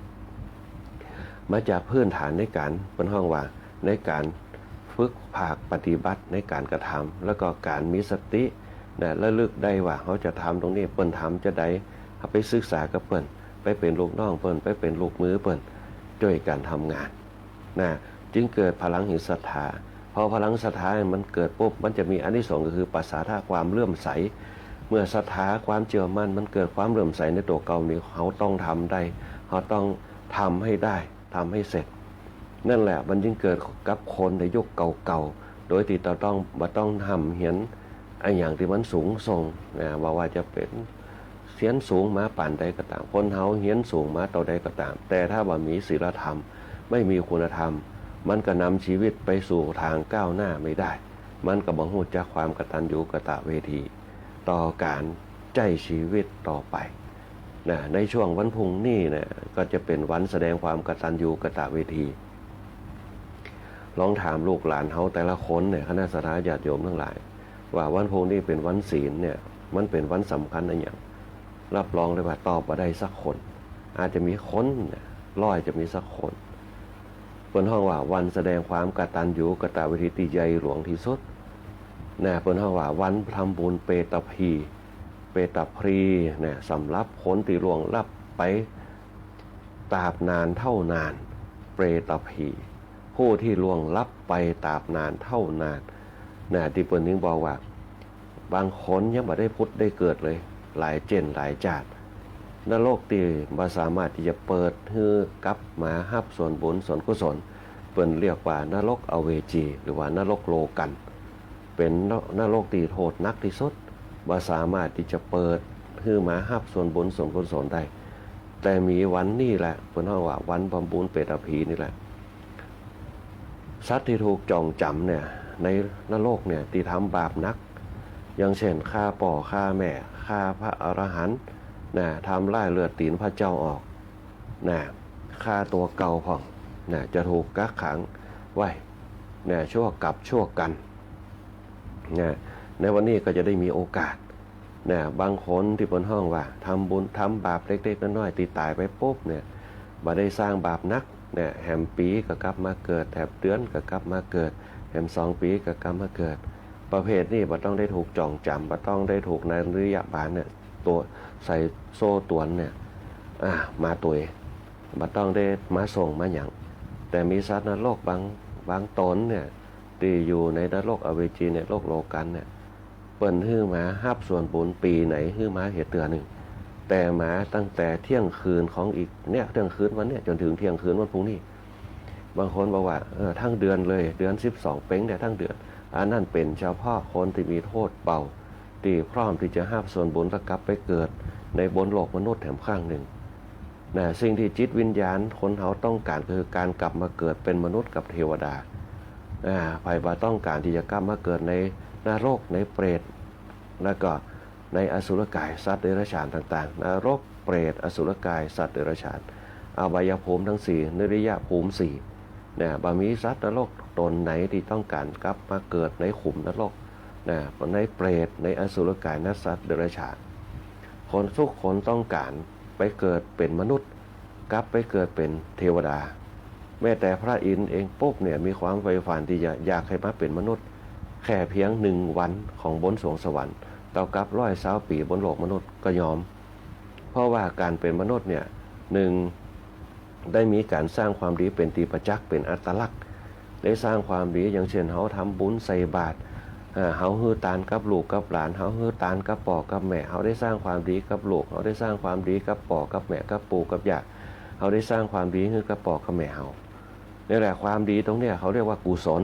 มาจากพื้นฐานในการเปิ้นห้องว่าในการฝึกภาคปฏิบัติในการกระทำแล้วก็การมีสติระลึกได้ว่าเขาจะทำตรงนี้เปิ้นทำจะได้เอาไปศึกษากับเปิ้นไปเป็นลูกน้องเปิ้นไปเป็นลูกมือเปิ้นช่วยกันทำงานจึงเกิดพลังแห่งศรัทธาพอพลังศรัทธามันเกิดปุ๊บมันจะมีอานิสงส์ก็คือปัสสาทะความเลื่อมใสเมื่อศรัทธาความเชื่อมั่นมันเกิดความเลื่อมใสในตัวเก่านี้เขาต้องทำได้เขาต้องทำให้ได้ทำให้เสร็จนั่นแหละมันจึงเกิดกับคนในยุคเก่าๆโดยที่เราต้องทำเห็นไอ้อย่างที่มันสูงส่งว่าจะเป็นเสียนสูงมาป่านใดก็ตามคนเฮาเฮียนสูงมาต่อใดก็ตามแต่ถ้าว่ามีศีลธรรมไม่มีคุณธรรมมันก็นำชีวิตไปสู่ทางก้าวหน้าไม่ได้มันก็บ่ฮู้จักความกตัญญูกตเวทีต่อการใช้ชีวิตต่อไปในช่วงวันพุ่งนี้ก็จะเป็นวันแสดงความกตัญญูกตเวทีลองถามลูกหลานเฮาแต่ละคนคณะสัตยาธิโยมทั้งหลายว่าวันพุ่งนี้เป็นวันศีลเนี่ยมันเป็นวันสำคัญอะไรอย่างรับรองเลยว่าตอบมาได้สักคนอาจจะมีคนจะมีสักคนเปิ้นห้องว่าวันแสดงความกตัญญูกตเวทีที่ใหญ่หลวงที่สุดเปิ้นห้องว่าวันทำบุญเปตพีสำหรับคนที่ล่วงลับไป ตราบนานเท่านานเปรตผีผู้ที่ล่วงลับไปตราบนานเท่านานที่เปิ้นนึงบอกว่าบางคนยังบ่ได้พุทธได้เกิดเลยหลายเจนหลายจาตินรกที่บ่สามารถที่จะเปิดให้กลับมารับส่วนบุญส่วนกุศลเปิ้นเรียกว่านรกอเวจีหรือว่านรกโลกันเป็นนรกที่โทษหนักที่สุดบ่สามารถที่จะเปิดให้มารับส่วนบุญส่วนกุศลได้แต่มีวันนี้แหละเปิ้นเรียกว่าวันบำบุญเปรตผีนี่แหละสัตว์ที่ถูกจองจำเนี่ยในนรกเนี่ยที่ทำบาปนักอย่างเช่นฆ่าพ่อฆ่าแม่ฆ่าพระอรหันต์ทำลายเลือดตีนพระเจ้าออกฆ่าตัวเก่าพ่องจะถูกกักขังไว้ชั่วกับชั่วกันในวันนี้ก็จะได้มีโอกาสบางคนที่บนห้องว่าทำบุญทำบาปเล็กๆน้อยๆตีตายไปปุ๊บบ่ได้สร้างบาปนักแหมปีก็กลับมาเกิดแถบเดือนก็กลับมาเกิดแหม2 ปีก็กลับมาเกิดประเภทนี้บ่ต้องได้ถูกจองจำบ่ต้องได้ถูกนายริยบาลตัวใส่โซ่ตวนมาตัวบ่ต้องได้มาส่งมาหยังแต่มีสัตว์นรกบางตนที่อยู่ในนรกอเวจีในโลกโลกันเปิ้นฮื้อมารับส่วนบุญปีไหนฮื้อมาเหตุเตือหนึ่งแต่มาตั้งแต่เที่ยงคืนของอีกเที่ยงคืนวันจนถึงเที่ยงคืนวันพรุ่งนี้บางคนบอกว่าทั้งเดือนเลยเดือน12เพ็งทั้งเดือนอันนั้นเป็นเฉพาะคนที่มีโทษเบาที่พร้อมที่จะรับส่วนบุญแล้วกลับไปเกิดในบนโลกมนุษย์แถมข้างหนึ่งสิ่งที่จิตวิญญาณคนเขาต้องการคือการกลับมาเกิดเป็นมนุษย์กับเทวดาไผบ่ต้องการที่จะกลับมาเกิดในนรกในเปรตแล้วก็ในอสุรกายสัตว์เดรัจฉานต่างๆนรกเปรตอสุรกายสัตว์เดรัจฉานอบายภูมิทั้ง4นริยภูมิ4บ่มีสัตว์นรกตนไหนที่ต้องการกลับมาเกิดในขุมนรกในเปรตในอสุรกายนัสัตว์เดรัจฉานคนทุกคนต้องการไปเกิดเป็นมนุษย์กลับไปเกิดเป็นเทวดาแม้แต่พระอินทร์เองปุ๊บมีความใฝ่ฝันที่จะอยากให้มาเป็นมนุษย์แค่เพียง1 วันของบนสวงสวรรค์เท่ากับ120 ปีบนโลกมนุษย์ก็ยอมเพราะว่าการเป็นมนุษย์1ได้มีการสร้างความดีเป็นตีประจักษ์เป็นอัตลักษณ์ได้สร้างความดีอย่างเช่นเฮาทำบุญใส่บาตรเฮาฮือตานกับลูกกับหลานเฮาฮือตานกับพ่อกับแม่เฮาได้สร้างความดีกับลูกเฮาได้สร้างความดีกับพ่อกับแม่กับปู่กับย่าเฮาได้สร้างความดีให้กับพ่อกับแม่เฮานี่แหละความดีตรงนี้เขาเรียกว่ากุศล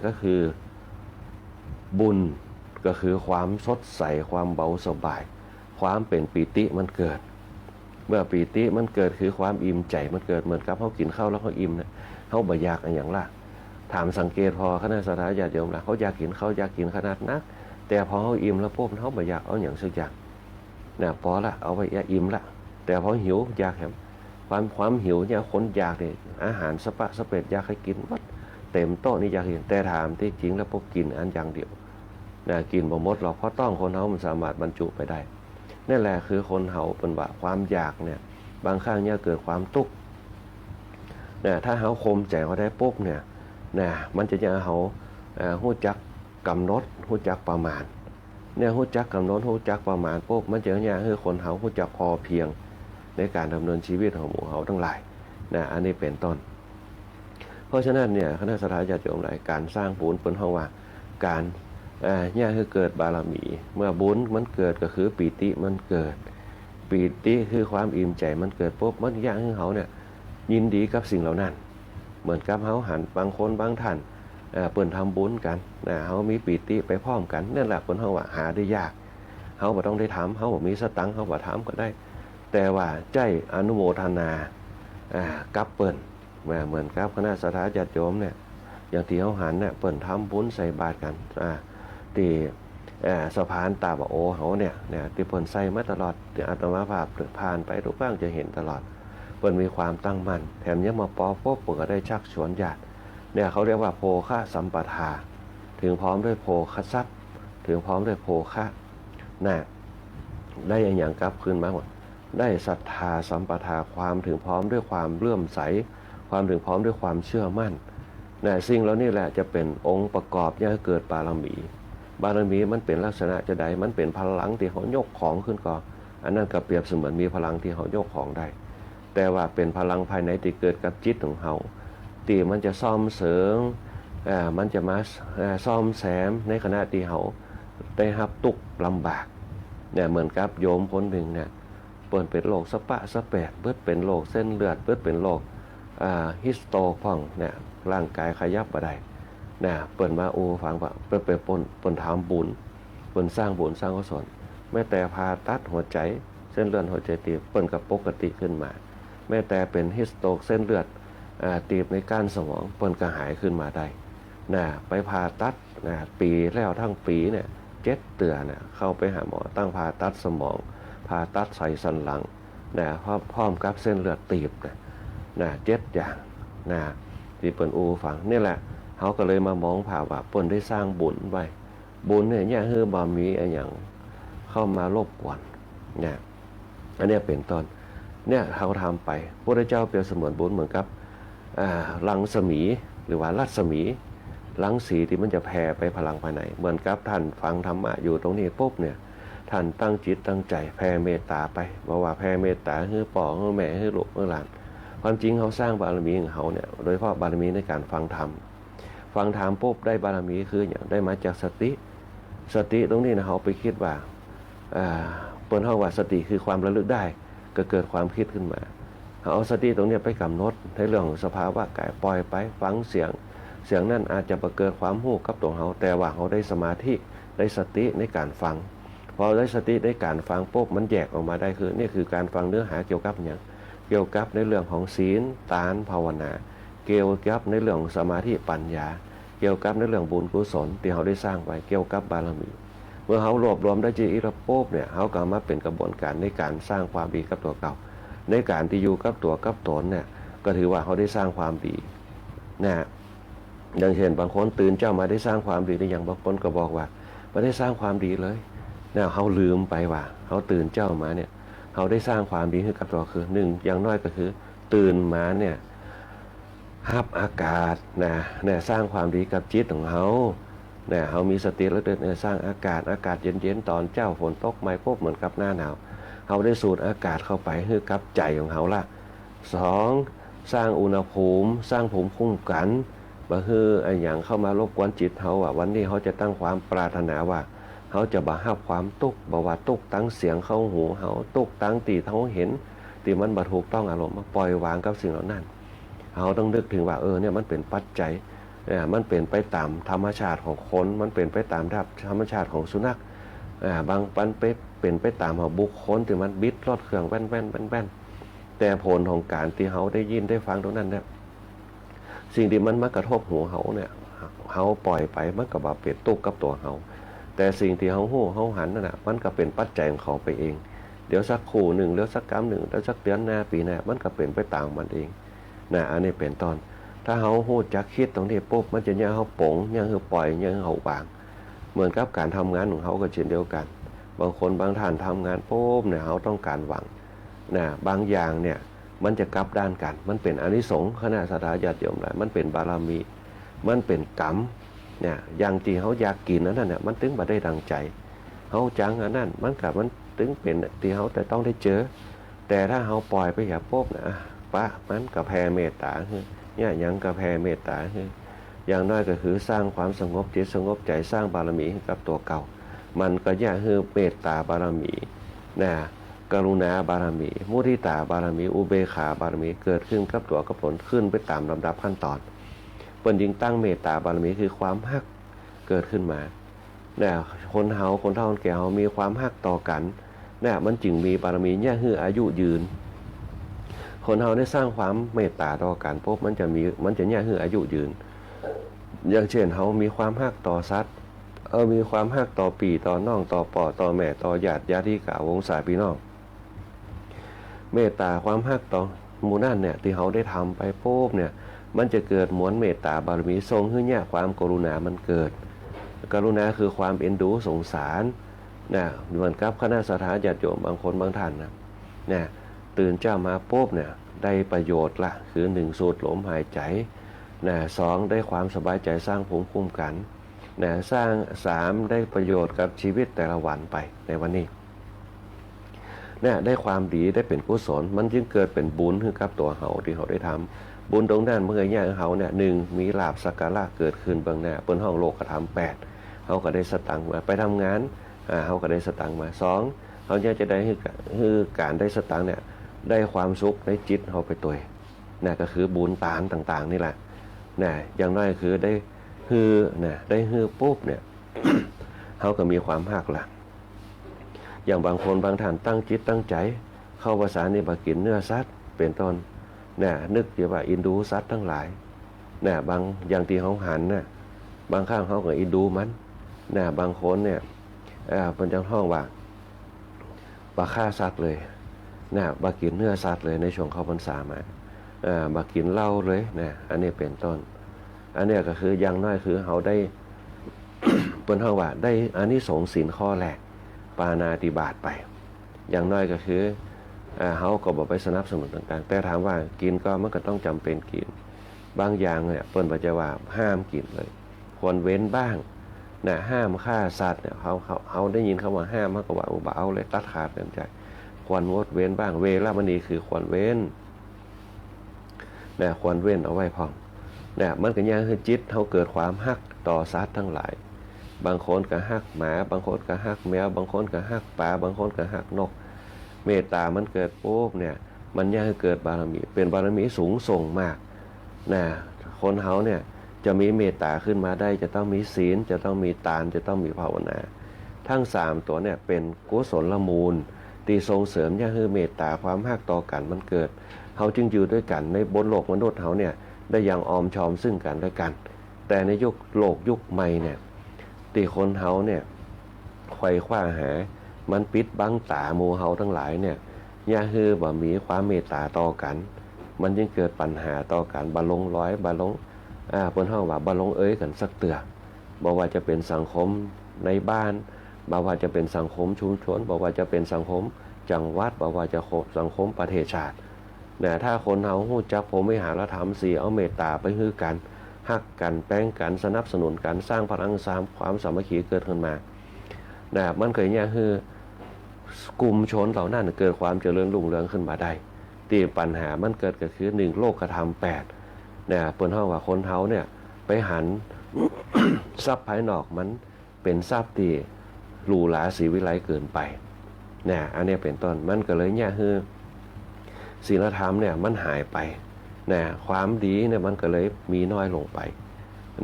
ก็คือบุญก็คือความสดใสความเบาสบายความเป็นปีติมันเกิดเมื่อปีติมันเกิดคือความอิ่มใจมันเกิดเหมือนกับเขากินข้าวแล้วเขาอิ่มเขาบ่อยากอย่างละถามสังเกตพอคณะสัตยาติโยมละเขาอยากกินเขาอยากกินขนาดนักแต่พอเขาอิ่มแล้วปุ๊บเขาบ่อยากเอาอย่างสักอย่างพอละเอาไปอิ่มละแต่พอหิวอยากแหมความหิวคนอยากอาหารสปะสเปดอยากให้กินวัดเต็มโต๊ะนี่อยากเห็นแต่ถามที่จริงแล้วพวกกินอันอย่างเดียวกินบ่หมดหรอกเพราะต้องคนเฮามันสามารถบรรจุไปได้นั่นแหละคือคนเฮาเป็นว่าความอยากบางครั้งเกิดความทุกข์ถ้าเฮาคมใจเขาได้ปุ๊บมันจะเฮาฮู้จักกำหนดฮู้จักประมาณฮู้จักกำหนดฮู้จักประมาณปุ๊บมันจะคือคนเฮาฮู้จักพอเพียงในการดำเนินชีวิตของหมู่เฮาทั้งหลายอันนี้เป็นต้นเพราะฉะนั้นคณะสัตยาติโยมหลายการสร้างบุญเป็นเฮาว่าการคือเกิดบารมีเมื่อบุญมันเกิดก็คือปีติมันเกิดปีติคือความอิ่มใจมันเกิดปุ๊บมันคือเฮายินดีกับสิ่งเหล่านั้นเหมือนกับเฮาหันบางคนบางท่านเปิ้นทำบุญกันเฮามีปีติไปพร้อมกันนั่นแหละเปิ้นเฮาว่าหาได้ยากเฮาบ่ต้องได้ทำเฮาบ่มีสตังค์เฮาบ่ทำก็ได้แต่ว่าใจอนุโมทนากับเปิ้นเหมือนกับคณะสัตยาติโยมอย่างที่เฮาหันเปิ้นทำบุญใส่บาตรกันที่สะพานตาบะโอเฮาที่เปิ้นใส่มาตลอดที่อาตมาภาพผ่านไปทุกครั้งจะเห็นตลอดเปิ้นมีความตั้งมั่นแถมยังมาปอปุ๊บเปิ้นก็ได้ชักชวนญาติเขาเรียกว่าโภคะสัมปทาถึงพร้อมด้วยโภคทรัพย์ถึงพร้อมด้วยโภคะได้อย่างกลับคืนมาหมดได้ศรัทธาสัมปทาความถึงพร้อมด้วยความเลื่อมใสความถึงพร้อมด้วยความเชื่อมั่นสิ่งเหล่านี้แหละจะเป็นองค์ประกอบให้เกิดบารมีมันเป็นลักษณะจะใดมันเป็นพลังที่เขายกของขึ้นก่อนอันนั้นก็เปรียบเสมือนมีพลังที่เขายกของได้ แต่ว่าเป็นพลังภายในที่เกิดกับจิตของเราที่มันจะซ่อมเสริมมันจะมาซ่อมแซมในขณะที่เราได้รับทุกข์ลำบากเนี่ยเหมือนกับโยมคนหนึ่งเนี่ยเปิดเป็นโรคสะปะสะแปดเปิดเป็นโรคเส้นเลือดเปิดเป็นโรคฮิสโตพ่องเนี่ยร่างกายขยับบ่ได้เนี่ยเปิดมาฟังว่าเปิดเป็นปนทำบุญเปิดสร้างบุญสร้างกุศลแม้แต่ผ่าตัดหัวใจเส้นเลือดหัวใจตีบเปิดกับปกติขึ้นมาแม้แต่เป็นฮิสโตเส้นเลือดตีบในก้านสมองเปิดก็หายขึ้นมาได้นะไปผ่าตัดนะปีแล้วทั้งปีเนี่ย7 เดือนเนี่ยเข้าไปหาหมอตั้งผ่าตัดสมองผ่าตัดใส่สันหลังนะพร้อมกับเส้นเลือดตีบนะ7 อย่างนะที่เปิ่นฟังนี่แหละเขาก็เลยมามองภาพว่าเปิ่นได้สร้างบุญไว้บุญเนี่ยคือบ่มีอะไรอย่างเข้ามารบกวนเนี่ยอันนี้เป็นต้นเนี่ยเขาทำไปพระเจ้าเปรียบเสมือนบุญเหมือนกับรังสมีหรือว่ารัศมีรังสีที่มันจะแผ่ไปพลังภายในเหมือนกับท่านฟังธรรมะอยู่ตรงนี้ปุ๊บเนี่ยท่านตั้งจิตตั้งใจแผ่เมตตาไปบอกว่าแผ่เมตตาให้พ่อให้แม่ให้ลูกให้หลานความจริงเขาสร้างบารมีของเขาเนี่ยโดยเฉพาะบารมีในการฟังธรรมปุ๊บได้บารมีคืออย่างได้มาจากสติตรงนี้นะเขาไปคิดว่าเปิ้นเฮาว่าสติคือความระลึกได้ก็เกิดความคิดขึ้นมาเอาสติตรงนี้ไปกำหนดในเรื่องของสภาวะกายปล่อยไปฟังเสียงนั้นอาจจะเกิดความรู้กับตัวเขาแต่ว่าเขาได้สมาธิได้สติในการฟังพอได้สติในการฟังปุ๊บมันแยกออกมาได้คือนี่คือการฟังเนื้อหาเกี่ยวกับอย่างเกี่ยวกับในเรื่องของศีลทานภาวนาเกี่ยวกับในเรื่องสมาธิปัญญาเกี่ยวกับในเรื่องบุญกุศลที่เขาได้สร้างไว้เกี่ยวกับบารมีเมื่อเขารวบรวมได้จิตอิระปุ๊บเนี่ยเขาก็มาเป็นกระบวนการในการสร้างความดีกับตัวเก่าในการที่อยู่กับตัวกับตนเนี่ยก็ถือว่าเขาได้สร้างความดีนะอย่างเช่นบางคนตื่นเจ้ามาได้สร้างความดีในอย่างบางคนก็บอกว่าไม่ได้สร้างความดีเลยเนี่ยเขาลืมไปว่าเขาตื่นเจ้ามาเนี่ยเขาได้สร้างความดีให้กับตัวคือหนึ่งอย่างน้อยก็คือตื่นมาเนี่ยรับอากาศเนี่ยสร้างความดีกับจิตของเขาเนี่ยเขามีสติแล้วเดินสร้างอากาศเย็นๆตอนเจ้าฝนตกไม่พบเหมือนกับหน้าหนาวเขาได้สูดอากาศเข้าไปให้กับใจของเขาละ2สร้างอุณหภูมิสร้างภูมิคุ้มกันบ่คือไอ้อย่างเข้ามารบกวนจิตเขาว่าวันนี้เขาจะตั้งความปรารถนาว่าเขาจะบ่ฮับความตุกบ่ว่าตุกตั้งเสียงเข้าหูเขาตุกตั้งตีเขาเห็นที่มันบ่ถูกต้องอารมณ์มาปล่อยวางกับสิ่งเหล่านั้นเขาต้องนึกถึงว่าเนี่ยมันเป็นปัจจัยมันเป็นไปตามธรรมชาติของคนมันเป็นไปตามธรรมชาติของสุนัขบางปันเป็นไปตามของบุคคลที่มันบิดรถเครื่องแว่นแต่ผลของการที่เขาได้ยินได้ฟังตรงนั้นเนี่ยสิ่งที่มันมากระทบหูเขาเนี่ยเขาปล่อยไปมันก็บ่เปลี่ยนตุกกับตัวเขาแต่สิ่งที่เขาหูเขาหันนั่นน่ะมันก็เป็นปัจจัยของเขาไปเองเดี๋ยวสักคู่หนึ่งเดี๋ยวสักกรรมหนึ่งแล้วสักเดือนหน้าปีหน้ามันก็เป็นไปตามมันเองอันนี้เป็นตอนถ้าเขาหูจักคิดตรงนี้ปุ๊บมันจะยังเขาป๋งยังเขาปล่อยยังเขาวางเหมือนกับการทำงานของเขาก็เช่นเดียวกันบางคนบางท่านทำงานปุ๊บเนี่ยเขาต้องการหวังบางอย่างเนี่ยมันจะกลับด้านกันมันเป็นอานิสงส์คณะศรัทธาญาติโยมหลายมันเป็นบารมีมันเป็นกรรมเนี่ยอย่างที่เขาอยากกินนั้นเนี่ยมันถึงบ่ได้ดังใจเขาจังอันนั้นมันถึงเป็นที่เขาแต่ต้องได้เจอแต่ถ้าเขาปล่อยไปอย่าปุ๊บนะปะมันก็แผ่เมตตาเนี่ยยังก็แผ่เมตตาอย่างน้อยก็คือสร้างความสงบจิตสงบใจสร้างบารมีให้กับตัวเก่ามันก็ย่าคือเมตตาบารมีกรุณาบารมีมุทิตาบารมีอุเบกขาบารมีเกิดขึ้นกับตัวกับผลขึ้นไปตามลำดับขั้นตอนเปิ้นยิ่งตั้งเมตตาบารมีคือความฮักเกิดขึ้นมาคนเฒ่าคนแก่เฮามีความฮักต่อกันมันจึงมีบารมีเนี่ยคืออายุยืนคนเฮาได้สร้างความเมตตาต่อกันปุ๊บมันจะเนี่ยคืออายุยืนอย่างเช่นเฮามีความฮักต่อสัตว์มีความฮักต่อปีต่อน้องต่อป่อต่อแม่ต่อญาติกาวงศาพี่น้องเมตตาความฮักต่อหมู่นั่นเนี่ยที่เขาได้ทำไปปุ๊บเนี่ยมันจะเกิดมวลเมตตาบารมีทรงขึ้นเนี่ยความกรุณามันเกิดกรุณาคือความเอ็นดูสงสารเหมือนกับคณะศรัทธาญาติโยมบางคนบางท่านตื่นเจ้ามาปุ๊บเนี่ยได้ประโยชน์ละคือ1สูดลมหายใจ2ได้ความสบายใจสร้างภูมิคุ้มกันสร้าง3ได้ประโยชน์กับชีวิตแต่ละวันไปในวันนี้ เนี่ยได้ความดีได้เป็นกุศลมันจึงเกิดเป็นบุญคือกับตัวเฮาที่เฮาได้ทำบุญตรงนั้นเมื่อย่างเฮาเนี่ยหนึ่งมีลาภสักการะเกิดขึ้นเบื้องหน้าเปิ้นห้องโลกธรรม8เฮาก็ได้สตังค์มาไปทำงานเฮาก็ได้สตังค์มา2เฮาจะได้คือการได้สตังค์เนี่ยได้ความสุขในจิตเฮาไปตัวเนี่ยก็คือบุญตานต่างๆนี่แหละเนี่ยอย่างน้อยคือได้คือเนี่ยได้คือปุ๊บเนี่ย เฮาก็มีความฮักละอย่างบางคนบางท่านตั้งจิตตั้งใจเข้าภาษานี่บ่กินเนื้อสัตว์เป็นต้นเนี่ยนึกว่าอินดูสัตว์ทั้งหลายเนี่ยบางอย่างที่เฮาหันน่ะบางข้างเฮาก็อินดูมันเนี่ยบางคนเนี่ยเพิ่นจังท้องว่าบ่ฆ่าสัตว์เลยเนี่ยบ่กินเนื้อสัตว์เลยในช่วงเข้าพรรษามาบ่กินเหล้าเลยเนี่ยอันนี้เป็นต้นอันนี้ก็คืออย่างน้อยคือเฮาได้ เปิ้นเฮาว่าได้อานิสงส์ศีลข้อแรกปาณาติบาตไปอย่างน้อยก็คือเฮาก็บ่ไปสนับสนุนต่างๆแต่ถามว่ากินก็มันก็ต้องจำเป็นกินบางอย่างเนี่ยเปิ้นบ่จะว่าห้ามกินเลยควรเว้นบ้างนะห้ามฆ่าสัตว์เนี่ยเฮาได้ยินคำว่าห้ามมันก็ว่าบ่เอาเลยตัดขาดกันใจควรงดเว้นบ้างเวลามณีคือควรเว้นนะควรเว้นเอาไว้พร้อมเนี่ยมันก็ยังคือจิตเฮาเกิดความฮักต่อสัตว์ทั้งหลายบางคนก็ฮักหมาบางคนก็ฮักแมวบางคนก็ฮักปลาบางคนก็ฮักนกเมตตามันเกิดปุ๊บเนี่ยมันยังเกิดบารมีเป็นบารมีสูงส่งมากนะคนเฮาเนี่ยจะมีเมตตาขึ้นมาได้จะต้องมีศีลจะต้องมีทานจะต้องมีภาวนาทั้ง3ตัวเนี่ยเป็นกุศลมูลที่ส่งเสริมยังคือเมตตาความฮักต่อกันมันเกิดเฮาจึงอยู่ด้วยกันในบนโลกมนุษย์เฮาเนี่ยได้อย่างออมชอมซึ่งกันและกันแต่ในยุคโลกยุคใหม่เนี่ยที่คนเฮาเนี่ยไขว่คว้าหามันปิดบังตาหมู่เฮาทั้งหลายเนี่ยอย่าฮือบ่มีความเมตตาต่อกันมันจึงเกิดปัญหาต่อกันบ่ลงร้อยบ่ลงเพิ่นเฮาว่าบ่ลงเอ้ยกันสักเตือบ่ว่าจะเป็นสังคมในบ้านบ่ว่าจะเป็นสังคมชุมชนบ่ว่าจะเป็นสังคมจังหวัดบ่ว่าจะสังคมประเทศชาติเนี่ยถ้าคนเฮาฮู้จักพรหมวิหารธรรม4เอาเมตตาไปฮือกันฮักกันแป้งกันสนับสนุนกันสร้างพลังความสามัคคีเกิดขึ้นมานะมันเคยเนี่ยคือกลุ่มชนเหล่านั้นเกิดความเจริญรุ่งเรืองขึ้นมาได้ที่ปัญหามันเกิดก็คือ1โลกธรรม8เนี่ยเปิ้นเฮาว่าคนเฮาเนี่ยไปหัน ทรัพย์ภายนอกมันเป็นทรัพย์ที่หรูหราศรีวิไลเกินไปเนี่ยอันนี้เป็นต้นมันก็เลยเนี่ยคือศีลธรรมเนี่ยมันหายไปนะความดีเนี่ยมันก็เลยมีน้อยลงไป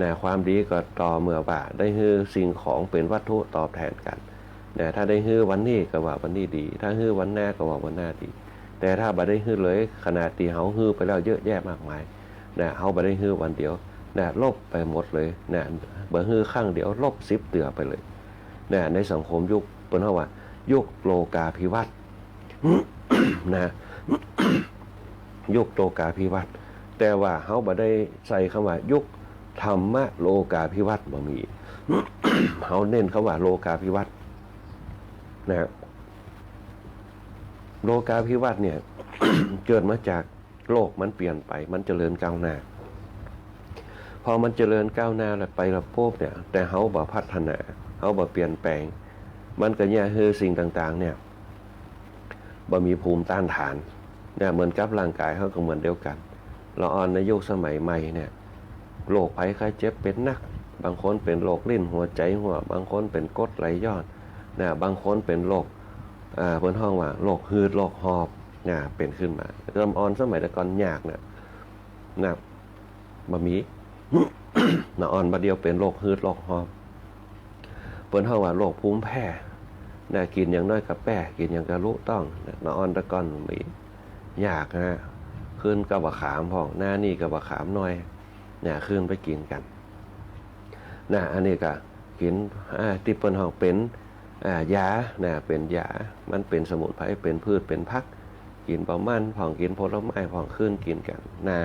นะความดีก็ต่อเมื่อว่าได้ฮื้อสิ่งของเป็นวัตถุตอบแทนกันนะถ้าได้ฮื้อวันนี้ก็ว่าวันนี้ดีถ้าฮื้อวันหน้าก็ว่าวันหน้าดีแต่ถ้าบ่ได้ฮื้อเลยขนาดที่เฮาฮื้อไปแล้วเยอะแยะมากมายนะเฮาบ่ได้ฮื้อวันเดียวนะลบไปหมดเลยนะบ่ฮื้อครั้งเดียวลบ10เตือไปเลยนะในสังคมยุคเปิ้นเฮาว่ายุคโลกาภิวัตน์ นะยุคโลกาภิวัตน์แต่ว่าเฮาบ่ได้ใส่คำว่ายุคธรรมะโลกาภิวัตน์บ่มี เฮาเน้นคำว่าโลกาภิวัตน์นะโลกาภิวัตน์เนี่ย เกิดมาจากโลกมันเปลี่ยนไปมันเจริญก้าวหน้าพอมันเจริญก้าวหน้าแล้วไประโปบเนี่ยแต่เฮาบ่พัฒนาเฮาบ่เปลี่ยนแปลงมันก็เนี่ยคือสิ่งต่างๆเนี่ยบ่มีภูมิต้านทานเนี่ยเหมือนกับร่างกายเขาก็เหมือนเดียวกันเราอ่อนในยุคสมัยใหม่เนี่ยโรคภัยไข้เจ็บเป็นนักบางคนเป็นโรคลิ้นหัวใจหัวบางคนเป็นกรดไหลย้อนเนี่ยบางคนเป็นโรคเพิ่นฮ้องว่าโรคหืดโรคหอบเนี่ยเป็นขึ้นมาเริ่มอ่อนสมัยแต่ก่อนยากเนี่ยนะบ่มี น่ะอ่อนบัดเดียวเป็นโรคหืดโรคหอบเพิ่นฮ้องว่าโรคภูมิแพ้เนี่ยกินอย่างน้อยกับแป้กินอย่างกะลุต้องน่ะอ่อนแต่ก่อนมียากนะขึ้นกับบักขามพ่องหน้านี่กับบักขามน้อยเนี่ยขึ้นไปกินกันนะอันนี้ก็กินที่เปิ้นห้องเป็นยานะเป็นยามันเป็นสมุนไพรเป็นพืชเป็นผักกินประมาณพ่องกินผลไม้พ่องขึ้นกินกันนะ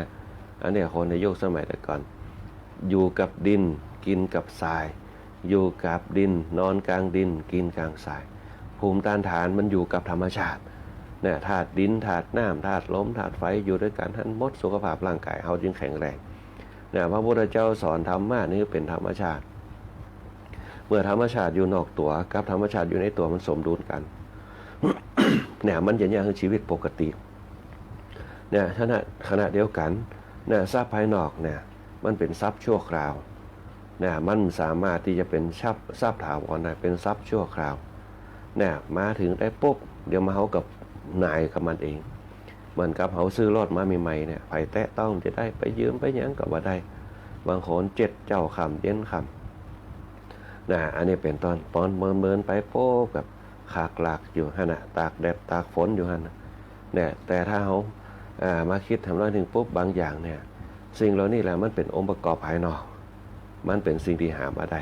อันนี้คนในยุคสมัยแต่ก่อนอยู่กับดินกินกับทรายอยู่กับดินนอนกลางดินกินกลางทรายภูมิต้านทานมันอยู่กับธรรมชาติเนี่ยธาตุดินธาตุน้ำธาตุลมธาตุไฟอยู่ด้วยกันทั้งหมดสุขภาพร่างกายเฮาจึงแข็งแรงเนี่ยพระพุทธเจ้าสอนธรรมะนี่เป็นธรรมชาติเมื่อธรรมชาติอยู่นอกตัวกับธรรมชาติอยู่ในตัวมันสมดุลกัน เนี่ยมันจะยังคือชีวิตปกติเนี่ยขณะเดียวกันเนี่ยทรัพย์ภายนอกเนี่ยมันเป็นทรัพย์ชั่วคราวเนี่ยมันสามารถที่จะเป็นทรัพย์ถาวรได้เป็นทรัพย์ชั่วคราวเนี่ยมาถึงได้ปุ๊บเดี๋ยวมาเฮากับนายกับมันเองเหมือนกับเฮาซื้อรถมาใหม่ๆเนี่ยไผแตะต้องจะได้ไปยืมไปหยังก็บ่ได้บางคน7 เจ้าคำเย็นคำนะอันนี้เป็นตอนปอนเมินไปโป๊บกับขากหลักอยู่หั่นน่ะตากแดดตากฝนอยู่หั่นเนี่ยแต่ถ้าเฮามาคิดทำร้อยถึงปุ๊บบางอย่างเนี่ยสิ่งเหล่านี้แหละมันเป็นองค์ประกอบภายนอกมันเป็นสิ่งที่หามาได้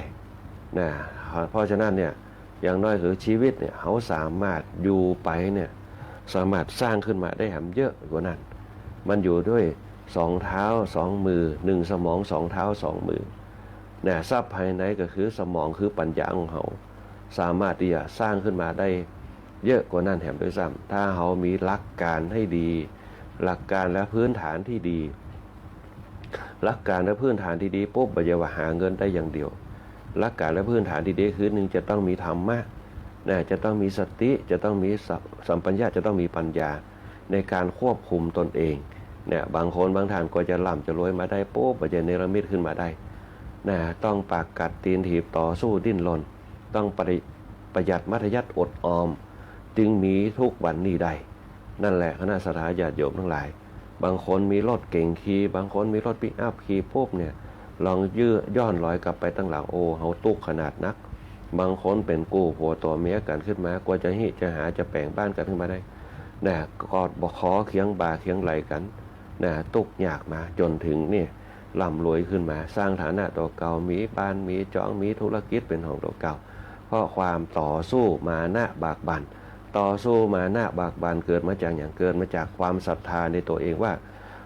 นะเพราะฉะนั้นเนี่ยอย่างน้อยคือชีวิตเนี่ยเขาสามารถอยู่ไปเนี่ยสามารถสร้างขึ้นมาได้เยอะกว่านั้นมันอยู่ด้วย2 เท้า 2 มือ1 สมอง2 เท้า 2 มือเนี่ยทรัพย์ภายในก็คือสมองคือปัญญาของเขาสามารถที่จะสร้างขึ้นมาได้เยอะกว่านั้นแถมด้วยซ้ำถ้าเขามีหลักการให้ดีหลักการและพื้นฐานที่ดีหลักการและพื้นฐานที่ดีปุ๊บบ่จะว่าหาเงินได้อย่างเดียวหลักการและพื้นฐานที่ดีคือหนึ่งจะต้องมีธรรมะนะจะต้องมีสติจะต้องมีสัมปัญญะจะต้องมีปัญญาในการควบคุมตนเองเนี่ยบางคนบางท่านก็จะร่ำจะรวยมาได้ปุ๊บบ่จะเนรมิตขึ้นมาได้นะต้องปากกัดตีนถีบต่อสู้ดิ้นรนต้องประหยัดมัธยัสถ์อดออมจึงมีทุกวันนี้ได้นั่นแหละคณะสัตยาญาติโยมทั้งหลายบางคนมีรถเก่งขี่บางคนมีรถปิกอัพขี่ปุ๊บเนี่ยลองย้อนรอยกลับไปตั้งหลังโอ้เฮาตุกขนาดนักบางคนเป็นกู้ผัวตัวเมียกันขึ้นมากว่าจะจะหาจะแปลงบ้านกันขึ้นมาได้นะกอดบ่ขอเคียงบ่าเคียงไหลกันนะตุกยากมาจนถึงนี่ร่ำรวยขึ้นมาสร้างฐานะตัวเก่ามีบ้านมีจองมีธุรกิจเป็นของตัวเก่าเพราะความต่อสู้มานะบากบั่นต่อสู้มานะบากบั่นเกิดมาจากอย่างเกิดมาจากความศรัทธาในตัวเองว่า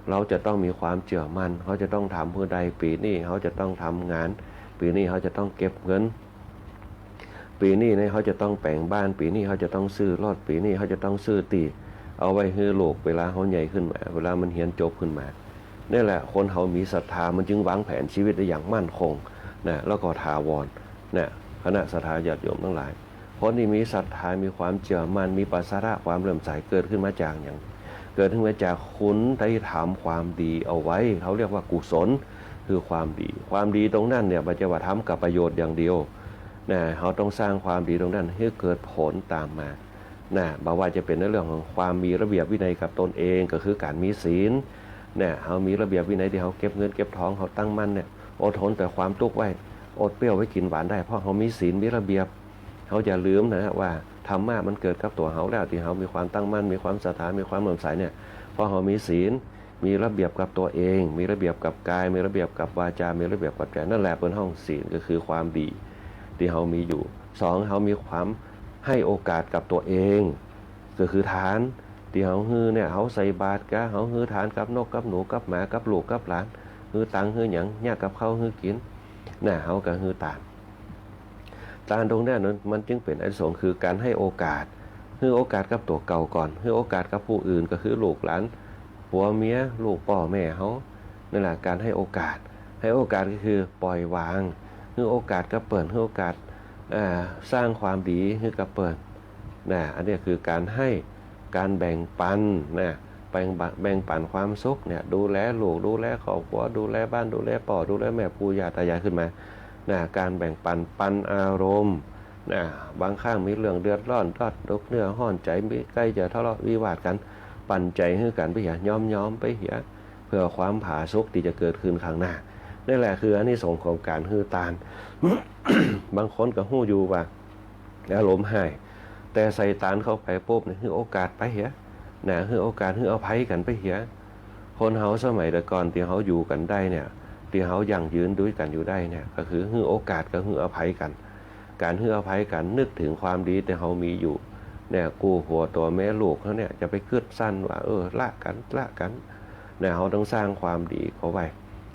เราจะต้องมีความเชื่อมั่นเขาจะต้องทำเพื่อใดปีนี้เขาจะต้องทำงานปีนี้เขาจะต้องเก็บเงินปีนี้เนี่ยเขาจะต้องแปลงบ้านปีนี้เขาจะต้องซื้อรถปีนี้เขาจะต้องซื้อตีเอาไว้ให้โลกเวลาเขาใหญ่ขึ้นมาเวลามันเหียนจบขึ้นมานี่แหละคนเขามีศรัทธามันจึงวางแผนชีวิตได้อย่างมั่นคงนะแล้วก็ถาวรนะคณะศรัทธาญาติโยมทั้งหลายคนที่มีศรัทธามีความเชื่อมั่นมีปัสสระความเลื่อมใสเกิดขึ้นมาจากอย่างเกิดขึ้นมาจากคุณได้ทำความดีเอาไว้เขาเรียกว่ากุศลคือความดีตรงนั้นเนี่ยมันจะว่าทำกับประโยชน์อย่างเดียวนะเขาต้องสร้างความดีตรงนั้นให้เกิดผลตามมานะบอกว่าจะเป็นในเรื่องของความมีระเบียบวินัยกับตนเองก็คือการมีศีลเนี่ยเขามีระเบียบวินัยที่เขาเก็บเงินเก็บทองเขาตั้งมั่นเนี่ยอดทนแต่ความทุกข์ไว้อดเปรี้ยวไว้กินหวานได้เพราะเขามีศีลมีระเบียบเขาจะลืมนะว่าธรรมะมันเกิดกับตัวเขาแล้วที่เขามีความตั้งมั่นมีความศรัทธามีความเลื่อมใสเนี่ยเพราะเขามีศีลมีระเบียบกับตัวเองมีระเบียบกับกายมีระเบียบกับวาจามีระเบียบกับใจนั่นแหละเป็นห้องศีลก็คือความดีที่เขามีอยู่2เขามีความให้โอกาสกับตัวเองก็คือทานที่เขาฮือเนี่ยเขาใส่บาตรก็เขาฮือทานกับนกกับหนูกับหมากับลูกกับหลานฮือตังฮือหยังยากกับเขาฮือกินน่ะเขาก็ฮือตานตรงนั้นมันจึงเป็นอันสงคือการให้โอกาสให้โอกาสกับตัวเก่าก่อนให้โอกาสกับผู้อื่นก็คือลูกหลานผัวเมียลูกพ่อแม่เขานั่นแหละการให้โอกาสก็คือปล่อยวางให้โอกาสกับเปิดให้โอกาสสร้างความดีให้กับเปิดนะอันนี้คือการให้การแบ่งปันนะแบ่งปันความสุขเนี่ยดูแลลูกดูแลครอบครัวดูแลบ้านดูแลพ่อดูแลแม่ปู่ย่าตายายขึ้นมานะการแบ่งปันอารมณ์นะบางครั้งมีเรื่องเดือดร้อนดกเนื้อห้อนใจมีใกล้จะทะเลาะวิวาทกันปั่นใจให้กันไปเหี่ยย้อมไปเหี่ยเพื่อความผาสุกที่จะเกิดขึ้นข้างหน้านี่แหละคืออันนี้ส่งของการฮือตาน บางคนก็หู้อยู่ว่าอารมณ์หายแต่ใส่ตานเข้าไปปุ๊บเนี่ยคือโอกาสไปเหี่ยนะคือโอกาสคือเอาภัยกันไปเหี่ยคนเฮาสมัยแต่ก่อนที่เฮาอยู่กันได้เนี่ยที่เฮายั่งยืนด้วยกันอยู่ได้เนี่ยก็คือฮือโอกาสก็ฮืออภัยกันการฮืออภัยกันนึกถึงความดีที่เฮามีอยู่เนี่ยกูหัวตัวแม่ลูกเขาเนี่ยจะไปคิดสั้นว่าละกันเนี่ยเฮาต้องสร้างความดีเขาไว้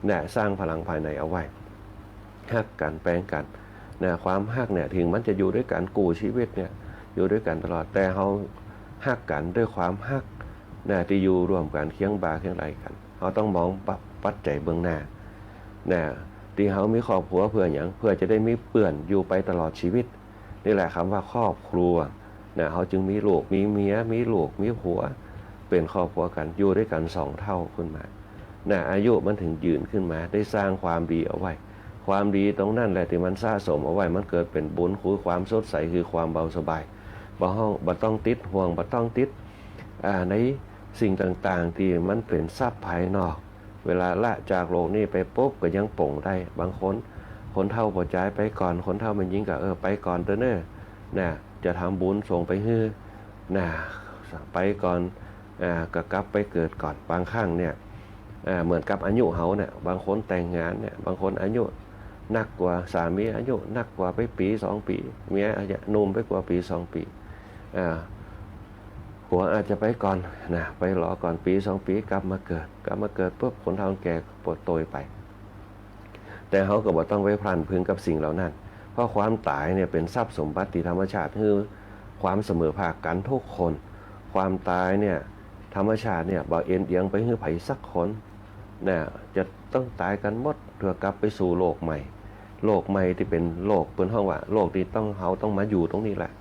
เนี่ยสร้างพลังภายในเอาไว้ฮักกันแปลงกันเนี่ยความฮักเนี่ยถึงมันจะอยู่ด้วยกันกู้ชีวิตเนี่ยอยู่ด้วยกันตลอดแต่เฮาฮักกันด้วยความฮักเนี่ยที่อยู่ร่วมกันเคียงบ่าเคียงไหลกันเฮาต้องมองปัจจัยเบื้องหน้าเนี่ยที่เฮามีครอบครัวเพื่อหยังเพื่อจะได้มีเปื่อนอยู่ไปตลอดชีวิตนี่แหละคำว่าครอบครัว นะเขาจึงมีลูกมีเมียมีลูกมีผัวเป็นครอบครัวกันอยู่ด้วยกัน2 เท่าขึ้นมานะอายุมันถึงยืนขึ้นมาได้สร้างความดีเอาไว้ความดีตรงนั้นแหละที่มันสะสมเอาไว้มันเกิดเป็นบุญคือความสดใสคือความเบาสบายบ่ต้องติดห่วงบ่ต้องติดในสิ่งต่างๆที่มันเป็นทรัพย์ภายนอกเวลาละจากโลกนี้ไปปุ๊บก็ยังป่งได้บางคนเท่าพอใจไปก่อนคนเท่ามันยิ่งกับไปก่อนเด้อเนอะนะจะทำบุญส่งไปให้นะไปก่อนก็กลับไปเกิดก่อนบางครั้งเนี่ยเหมือนกับอายุเขาเนี่ยบางคนแต่งงานเนี่ยบางคนอายุนักกว่าสามีอายุนักกว่าไปปี2 ปีเมียอาจจะหนุ่มไปกว่าปี2 ปีผัวอาจจะไปก่อนนะไปรอก่อนปี2 ปีกลับมาเกิดปุ๊บคนเฒ่าแก่ปวดโตยไปแต่เขาก็บ่ต้องไปพลันพึงกับสิ่งเหล่านั้นเพราะความตายเนี่ยเป็นทรัพย์สมบัติธรรมชาติคือความเสมอภาคกันทุกคนความตายเนี่ยธรรมชาติเนี่ยบ่เอ็นเอียงไปให้ไผสักคนนะจะต้องตายกันหมดเพื่อกลับไปสู่โลกใหม่ที่เป็นโลกเปิ้นเฮาว่าโลกที่ต้องมาอยู่ตรงนี้แหละ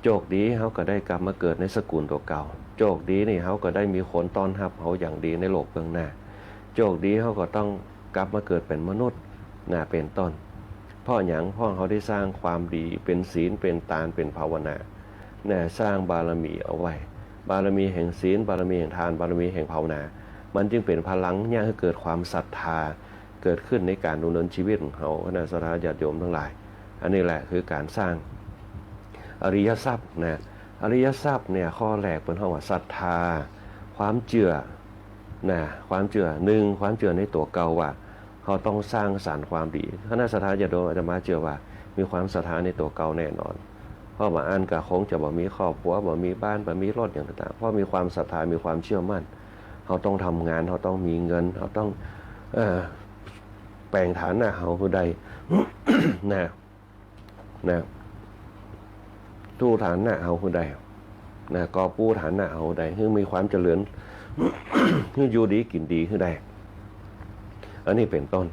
โชคดีเขาก็ได้กลับมาเกิดในสกุลตัวเก่าโชคดีนี่เขาก็ได้มีคนต้อนรับเขาอย่างดีในโลกเบื้องหน้าโชคดีเขาก็ต้องกลับมาเกิดเป็นมนุษย์เป็นต้นเพราะหยังเพราะเขาได้สร้างความดีเป็นศีลเป็นทานเป็นภาวนาสร้างบารมีเอาไว้บารมีแห่งศีลบารมีแห่งทานบารมีแห่งภาวนามันจึงเป็นพลังเนี่ยให้เกิดความศรัทธาเกิดขึ้นในการดำเนินชีวิตของเขาคณะสัตยาติโยมทั้งหลายอันนี้แหละคือการสร้างอริยทรัพย์อริยทรัพย์เนี่ยข้อแรกเป็นคำว่าศรัทธาความเชื่อความเชื่อความเชื่อในตัวเก่าว่าเขาต้องสร้างสรรค์ความดีคณะสัตยาติโยมอาจจะมาเชื่อว่ามีความศรัทธาในตัวเก่าแน่นอนเพราะว่าอันก็คงจะบ่มีครอบครัวบ่มีบ้านบ่มีรถอย่างต่างๆเพราะมีความศรัทธามีความเชื่อมั่นเขาต้องทำงานเขาต้องมีเงินเขาต้องแปลงฐานะเขาผู้ใด ตู้ฐานะเขาผู้ใดกอปูฐานะเขาใดคือมีความเจริญ คืออยู่ดีกินดีคือใดอันนี้เป็นต้น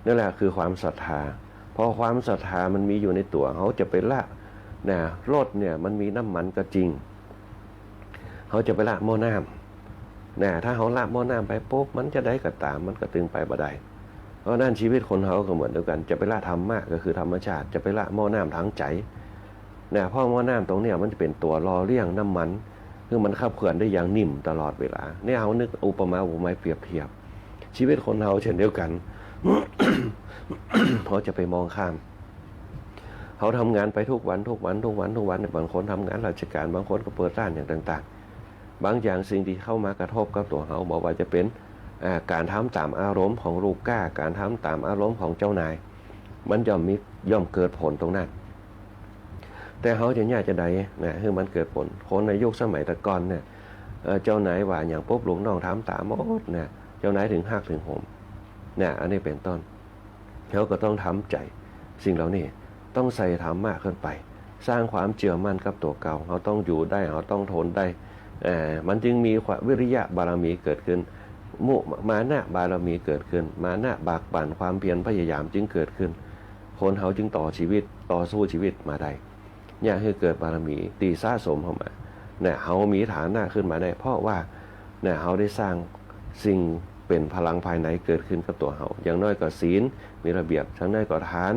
นั่นแหละคือความศรัทธาพอความศรัทธามันมีอยู่ในตัวเขาจะไปละรถเนี่ยมันมีน้ำมันก็จริงเขาจะไปละหม้อน้ำถ้าเขาละหม้อน้ำไปปุ๊บมันจะได้กระตามมันก็ตึงไปบ่ได้เพราะนั่นชีวิตคนเขาก็เหมือนเดียวกันจะไปละธรรมะก็คือธรรมชาติจะไปละหม้อน้ำทางใจเพราะหม้อน้ำตรงเนี้ยมันจะเป็นตัวรอเลี้ยงน้ำมันคือมันขับเคลื่อนได้อย่างนิ่มตลอดเวลาเนี่ยเขานึกอุปมาเปรียบเทียบชีวิตคนเขาเช่นเดียวกัน เขาจะไปมองข้ามเขาทำงานไปทุกวันบางคนทำงานราชการบางคนก็เปิดร้านอย่างต่างๆบางอย่างสิ่งที่เข้ามากระทบกับตัวเขาบอกว่าจะเป็นการทำตามอารมณ์ของลูกก้าการทำตามอารมณ์ของเจ้านายมันย่อมเกิดผลตรงนั้นแต่เขาจะยากจะใดคือมันเกิดผลคนในยุคสมัยตะก่อนเนี่ยเจ้านายว่าอย่างปุ๊บลูกน้องทำตามหมดเจ้านายถึงหักถึงโหมอันนี้เป็นต้นเขาก็ต้องทำใจสิ่งเหล่านี้ต้องใส่ธรรมะขึ้นไปสร้างความเชื่อมั่นกับตัวเก่าเขาต้องอยู่ได้เขาต้องทนได้มันจึงมีวิริยะบารมีเกิดขึ้นมานะบารมีเกิดขึ้นมานะบากบั่นความเพียรพยายามจึงเกิดขึ้นคนเขาจึงต่อสู้ชีวิตมาได้เนี่ยคือเกิดบารมีตีสะสมเข้ามาเขามีฐานะขึ้นมาได้เพราะว่าเขาได้สร้างสิ่งเป็นพลังภายในเกิดขึ้นกับตัวเขาอย่างน้อยก็ศีลมีระเบียบทั้งน้อยก็ทาน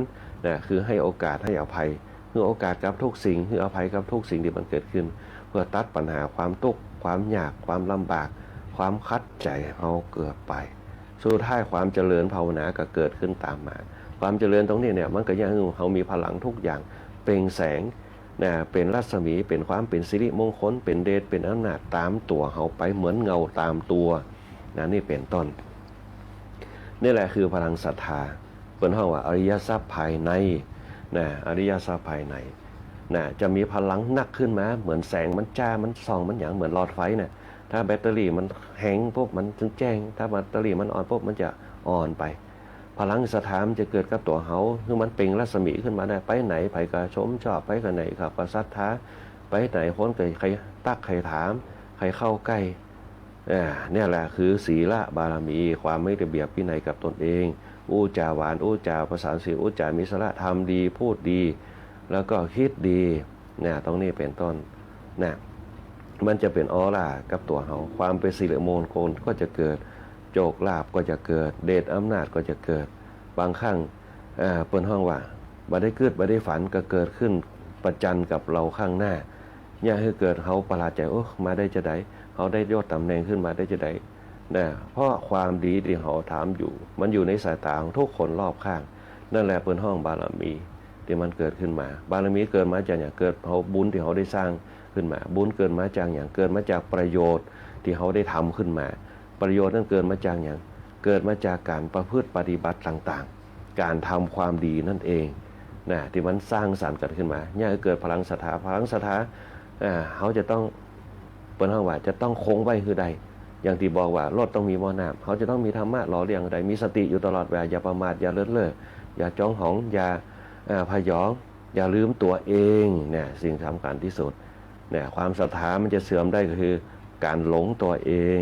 คือให้โอกาสให้อภัยคือโอกาสกับทุกสิ่งคืออภัยกับทุกสิ่งที่มันเกิดขึ้นเพื่อตัดปัญหาความทุกข์ความยากความลำบากความคัดใจเขาเกิดไปสุดท้ายความเจริญภาวนาก็เกิดขึ้นตามมาความเจริญตรงนี้เนี่ยมันก็ยังเขามีพลังทุกอย่างเปล่งแสงเป็นรัศมีเป็นความเป็นสิริมงคลเป็นเดชเป็นอำนาจตามตัวเขาไปเหมือนเงาตามตัวนี่เป็นต้นนี่แหละคือพลังศรัทธาเป็นห้องว่าอริยทรัพย์ภายในอริยทรัพย์ภายในจะมีพลังนักขึ้นมาเหมือนแสงมันจ้ามันส่องมันอย่างเหมือนหลอดไฟถ้าแบตเตอรี่มันแห้งปุ๊บมันถึงแจ้งถ้าแบตเตอรี่มันอ่อนปุ๊บมันจะอ่อนไปพลังศรัทธามันจะเกิดกับตัวเขาคือมันเปล่งรัศมีขึ้นมาได้ไปไหนไผก็ชมชอบไปกันไหนครับก็ศรัทธาไปไหนคนก็ใครตักใครถามใครเข้าใกล้เนี่ยแหละคือศีลบารมีความไม่ระเบียบวินัยกับตนเองอู้จาหวานอู้จาภาษาศีลอู้จามีศีลธรรมดีพูดดีแล้วก็คิดดีตรงนี้เป็นต้น นะมันจะเป็นออร่ากับตัวเขาความเป็นสิริมงคลก็จะเกิดโชคลาภก็จะเกิดเดชอำนาจก็จะเกิดบางครั้งเปิ้นห้องว่าบ่ได้เกิดบ่ได้ฝันก็เกิดขึ้นประจันกับเราข้างหน้าเนี่ยคือเกิดเขาประหลาดใจโอ้มาได้จะไดเขาได้ยอดตำแหน่งขึ้นมาได้จะไดนะเพราะความดีที่เขาถามอยู่มันอยู่ในสายตาของทุกคนรอบข้างนั่นแหละเปิ้นห้องบารมีที่มันเกิดขึ้นมาบารมีเกิดมาจากอย่างเกิดเขาบุญที่เขาได้สร้างขึ้นมาบุญเกิดมาจากอย่างเกิดมาจากประโยชน์ที่เขาได้ทำขึ้นมาประโยชน์นั้นเกิดมาจากอย่างเกิดมาจากการประพฤติปฏิบัติต่างๆการทำความดีนั่นเองนะที่มันสร้างสรรค์กันขึ้นมาเนี่ยเกิดพลังศรัทธาเขาจะต้องเปิ้นห้องว่าจะต้องคงไว้คือใดอย่างที่บอกว่ารถต้องมีหม้อน้ำเขาจะต้องมีธรรมะหล่อเลี้ยงใดมีสติอยู่ตลอดเวลาอย่าประมาทอย่าเลิศเล่ออย่าจ้องหองอย่าพยองอย่าลืมตัวเองเนี่ยสิ่งสำคัญที่สุดเนี่ยความศรัทธามันจะเสื่อมได้ก็คือการหลงตัวเอง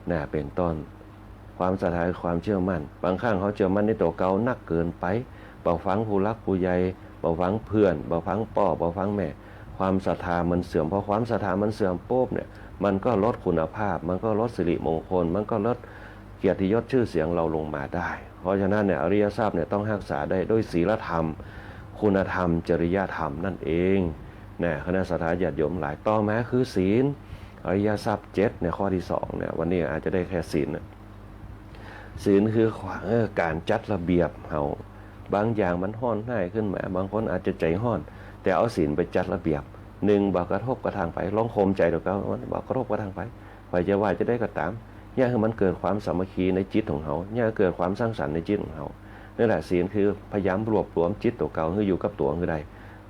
เนี่ยเป็นต้นความศรัทธาความเชื่อมั่นบางครั้งเขาเชื่อมั่นในตัวเก่านักเกินไปเบาฟังผู้รักผู้ใหญ่เบาฟังเพื่อนเบาฟังพ่อเบาฟังแม่ความศรัทธามันเสื่อมเพราะความศรัทธามันเสื่อมปุ๊บเนี่ยมันก็ลดคุณภาพมันก็ลดสิริมงคลมันก็ลดเกียรติยศชื่อเสียงเราลงมาได้เพราะฉะนั้นเนี่ยอริยทรัพย์เนี่ยต้องรักษาได้ด้วยศีลธรรมคุณธรรมจริยธรรมนั่นเองเนี่ยคณะสัตยาญาติโยมหลายต่อมาคือศีลอริยทรัพย์7ในข้อที่2เนี่ยวันนี้อาจจะได้แค่ศีลศีลคือการจัดระเบียบเราบางอย่างมันห้อนง่ายขึ้นมาบางคนอาจจะใจห้อนแต่เอาศีลไปจัดระเบียบบอกกระทบกระทางไปร้องโคมใจเดี๋ยวก็บอกกระทบกระทางไปไฟจะว่าจะได้ก็ตามเนี่ยคือมันเกิดความสามัคคีในจิตของเขาเนี่ยเกิดความสร้างสรรค์ในจิตของเขานี่แหละศีลคือพยายามรวบรวมจิตตัวเก่าให้อยู่กับตัวคือใด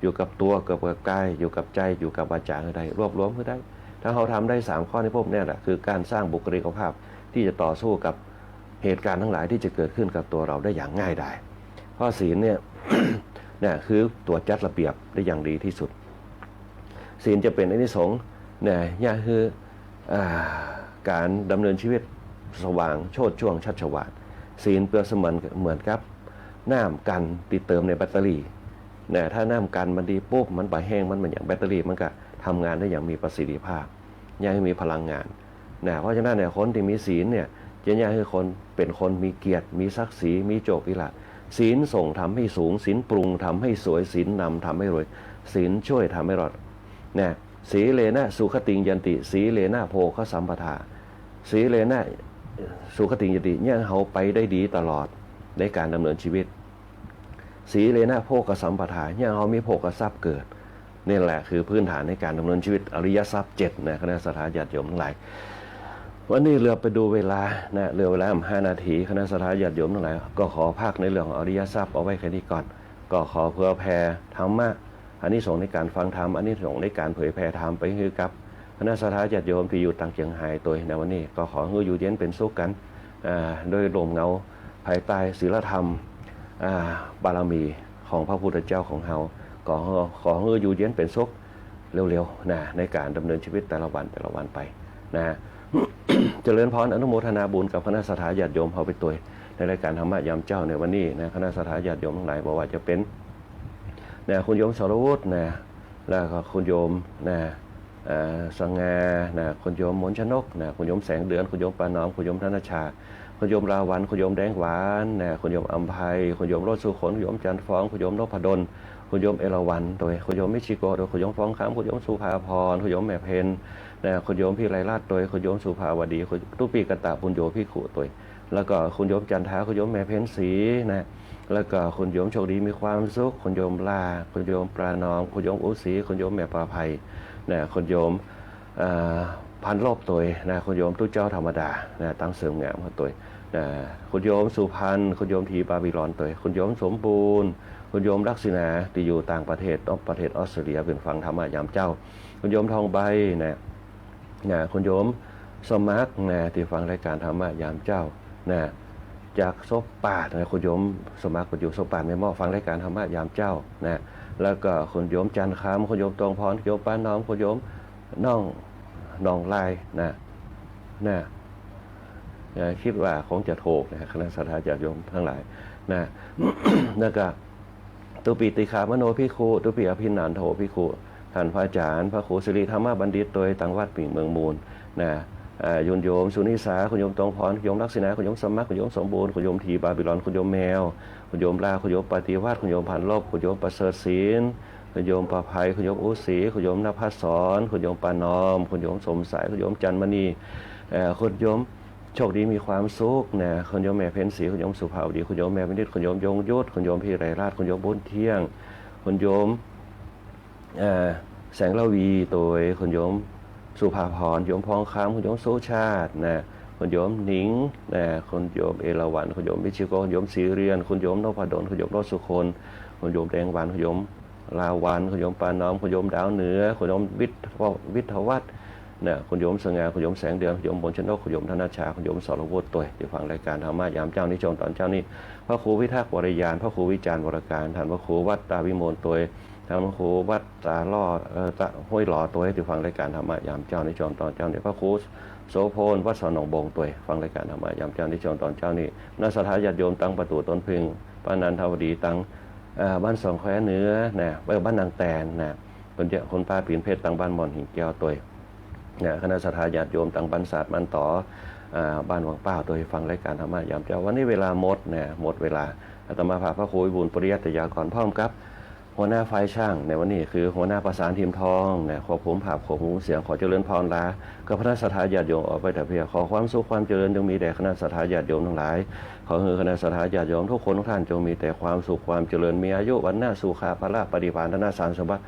อยู่กับตัวกับกายอยู่กับใจอยู่กับวาจาคือใดรวบรวมคือใดถ้าเขาทำได้3ข้อนี้พวกเนี่ยแหละคือการสร้างบุคลิกภาพที่จะต่อสู้กับเหตุการณ์ทั้งหลายที่จะเกิดขึ้นกับตัวเราได้อย่างง่ายดายเพราะศีลเนี่ย เนี่ยคือตัวจัดระเบียบได้อย่างดีที่สุดศีลจะเป็นอานิสงส์เนี่ยคือการดำเนินชีวิตสว่างโชติช่วงชัชวาลศีลเปรียบเสมือนเหมือนกับน้ำกันติดเติมในแบตเตอรี่เนี่ยถ้าน้ำกันมันดีปุ๊บมันไปแห้งมันเหมือนอย่างแบตเตอรี่มันก็ทำงานได้อย่างมีประสิทธิภาพยังมีพลังงานเนี่ยเพราะฉะนั้นเนี่ยคนที่มีศีลเนี่ยจะเนี่ยคือคนเป็นคนมีเกียรติมีศักดิ์ศรีมีโจกิลาภศีลส่งทำให้สูงศีลปรุงทำให้สวยศีลนำทำให้รวยศีลช่วยทำให้รอดเนี่ยสีเลนะสุขติงยันติสีเลนะโภคสัมปทาสีเลนะสุขติงยันติเนี่ยเขาไปได้ดีตลอดในการดำเนินชีวิตสีเลนะโภคสัมปทาเนี่ยเขามีโภคทรัพย์เกิดนี่แหละคือพื้นฐานในการดำเนินชีวิตอริยทรัพย์7นะคณะสัตยาญาติโยมทั้งหลายวันนี้เรือไปดูเวลานะเรือเวลา5 นาทีคณะสัตยาญาติโยมทั้งหลายก็ขอภาคในเรื่องของอริยทรัพย์เอาไว้แค่นี้ก่อนก็ขอเพื่อแผ่ธรรมะอันนี้ส่งในการฟังธรรมอันนี้ส่งในการเผยแผ่ธรรมไปคือกับคณะสัตยาญาติโยมที่อยู่ต่างเชียงไฮ้ตัวในวันนี้ก็ขอให้อยู่เย็นเป็นสุขกันโดยร่มเงาภายใต้ศีลธรรมบารมีของพระพุทธเจ้าของเราก็ขอให้อยู่เย็นเป็นสุขเร็วๆนะในการดำเนินชีวิตแต่ละวันไปนะ เจริญพรอนุโมทนาบุญกับคณะสัตยาญาติโยมเขาไปตัวในรายการธรรมะยามเจ้าในวันนี้นะคณะสัตยาญาติโยมทั้งหลายบอกว่าจะเป็นคุณโยมสรวุฒิแล้วก็คุณโยมสง่าคุณโยมมนชนกคุณโยมแสงเดือนคุณโยมปานอมคุณโยมธนชาคุณโยมราวันคุณโยมแดงหวานคุณโยมอัมภัยคุณโยมโรจน์สุขนคุณโยมจันทร์ฟ้องคุณโยมนพดลคุณโยมเอราวัณโดยคุณโยมมิชิโกโดยคุณโยมฟ้องค้ำคุณโยมสุภาพรคุณโยมแม่เพนคุณโยมพี่ไรราชโดยคุณโยมสุภาวดีคุณตุปีกตะปุญโญพิขุตัวแล้วก็คุณโยมจันทาคุณโยมแม่เพนศรีแล้วก็คุณโยมโชคดีมีความสุขคุณโยมลาคุณโยมปราณอมคุณโยมอุศรีคุณโยมแม่ปลาภัยคุณโยมพันรอบตัวคุณโยมทุกเจ้าธรรมดาตั้งเสริมงามตัวคุณโยมสุพรรณคุณโยมทีบาบิลอนตัวคุณโยมสมบูรณ์คุณโยมลักษณะที่อยู่ต่างประเทศออสเตรเลียเป็นฟังธรรมะยามเจ้าคุณโยมทองใบคุณโยมสมัครที่ฟังรายการธรรมะยามเจ้าจากซบป่าคุณโยมสมัครคุณอยู่ซบป่าไม่เหมาะฟังรายการธรรมะยามเจ้าแล้วก็คุณโยมจันทร์คำคุณโยมตองพรคุณโยมป้าน้อมคุณโยมน้องลายคิดว่าคงจะถูกคณะสัตยาญาติโยมทั้งหลายแล้วก็ตุปีติขามโนภิกขุตุปีอภินันโทภิกขุ ท่านพระอาจารย์พระครูสิริธรรมบัณฑิตโดยตังวัดปิ่งเมืองมูลนะโยมสุนิสาคุณโยมตองพรคุณโยมลักษณะคุณโยมสมัครคุณโยมสมบูรณ์คุณโยมทีบาบิลอนคุณโยมแมวคุณโยมลาคุณโยมปฏิวัติคุณโยมพันลบคุณโยมประเสริฐศีลคุณโยมประภัยคุณโยมอุศรีคุณโยมนภัสสรคุณโยมปานอมคุณโยมสมสายคุณโยมจันมณีคุณโยมโชคดีมีความสุขนะคุณโยมแม่เพ็ญศรีคุณโยมสุภาพดีคุณโยมแม่วินิจคุณโยมยงยุทธคุณโยมพี่ไรราชคุณโยมบุญเที่ยงคุณโยมแสงละวีโดยคุณโยมสุภาพรโยมพองคำคุณโยมโซชาตินะคุณโยมหนิงนะคุณโยมเอราวัณคุณโยมวิชิโกคุณโยมศรีเรียนคุณโยมนพดลคุณโยมโรสุคนคุณโยมแดงวันคุณโยมลาวันคุณโยมปานอมคุณโยมดาวเหนือคุณโยมวิทวัฒน์นะคุณโยมสง่าคุณโยมแสงเดือนคุณโยมบนชนกคุณโยมธนชาคุณโยมสรวุฒิตัวที่ฟังรายการธรรมะยามเจ้านิจงตอนเจ้านี้พระครูวิทักษ์วรยานพระครูวิจารณ์วรการท่านพระครูวัดตาวิโมลตัวท่านพระครูวัดตาล่อห้วยหล่อตัวที่ฟังรายการธรรมะยามเจ้านิจงตอนเจ้านี้พระครูโสพลวัดสนองบงตัวฟังรายการธรรมะยามเจ้านิจงตอนเจ้านี้นักสถาญาติโยมตั้งประตูต้นพึ่งปานันทวดีตั้งบ้านสองแควเหนือนะบ้านนางแตนนะคนป้าปีนเพชรตั้งบ้านมอนหินแก้วตัวเนี่ยคณะสัตยาติโยมต่างบรรษัทมันต่อบ้านวังเป้าโดยฟังรายการธรรมะยามเจ้าวันนี้เวลาหมดเนี่ยหมดเวลาอาตมาภาพพระครูวิบูลย์ปริยัติยากรพร้อมครับหัวหน้าฝ่ายช่างในวันนี้คือหัวหน้าประสานทีมทองเนี่ยขอผมภาพขอหูเสียงขอเจริญพรลากับคณะสัตยาติโยมออกไปแต่เพียงขอความสุขความเจริญจงมีแด่คณะสัตยาติโยมทั้งหลายขอให้คณะสัตยาติโยมทุกคนทุกท่านจงมีแต่ความสุขความเจริญมีอายุวันหน้าสุขาภละปฏิภาณธนาสารสมบัติ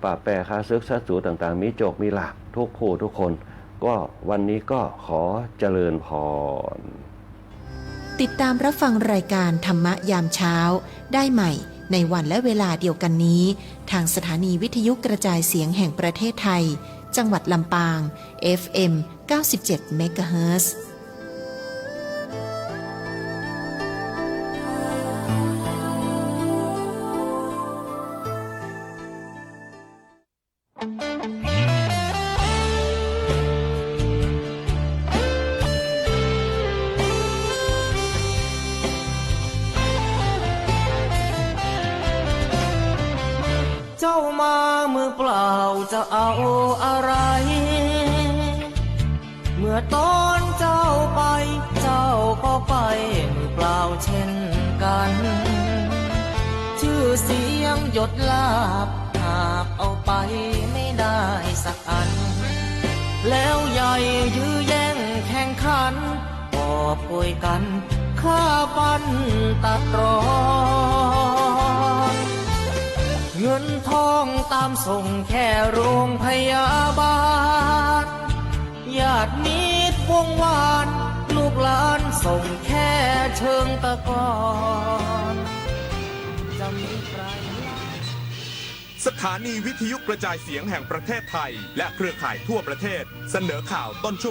ปราบแปรค้าซึกซัดสูต่างๆมีโจกมีหลักทุกผู้ทุกคนก็วันนี้ก็ขอเจริญพรติดตามรับฟังรายการธรรมะยามเช้าได้ใหม่ในวันและเวลาเดียวกันนี้ทางสถานีวิทยุกระจายเสียงแห่งประเทศไทยจังหวัดลำปาง FM 97 MHzเจ้ามามือเปล่าจะเอาอะไร เมื่อตอนเจ้าไปเจ้าก็ไปมือเปล่าเช่นกัน ชื่อเสียงหยดลาบหากเอาไปไม่ได้สักอัน แล้วใหญ่ยื้อแย่งแข่งขันกอบโกยกันฆ่าปันตัดรอนเงินทองตามส่งแค่โรงพยาบาลญาติมิตรวงวานลูกหลานส่งแค่เชิงตะกอนจะมีใครสถานีวิทยุกระจายเสียงแห่งประเทศไทยและเครือข่ายทั่วประเทศเสนอข่าวต้นชั่ว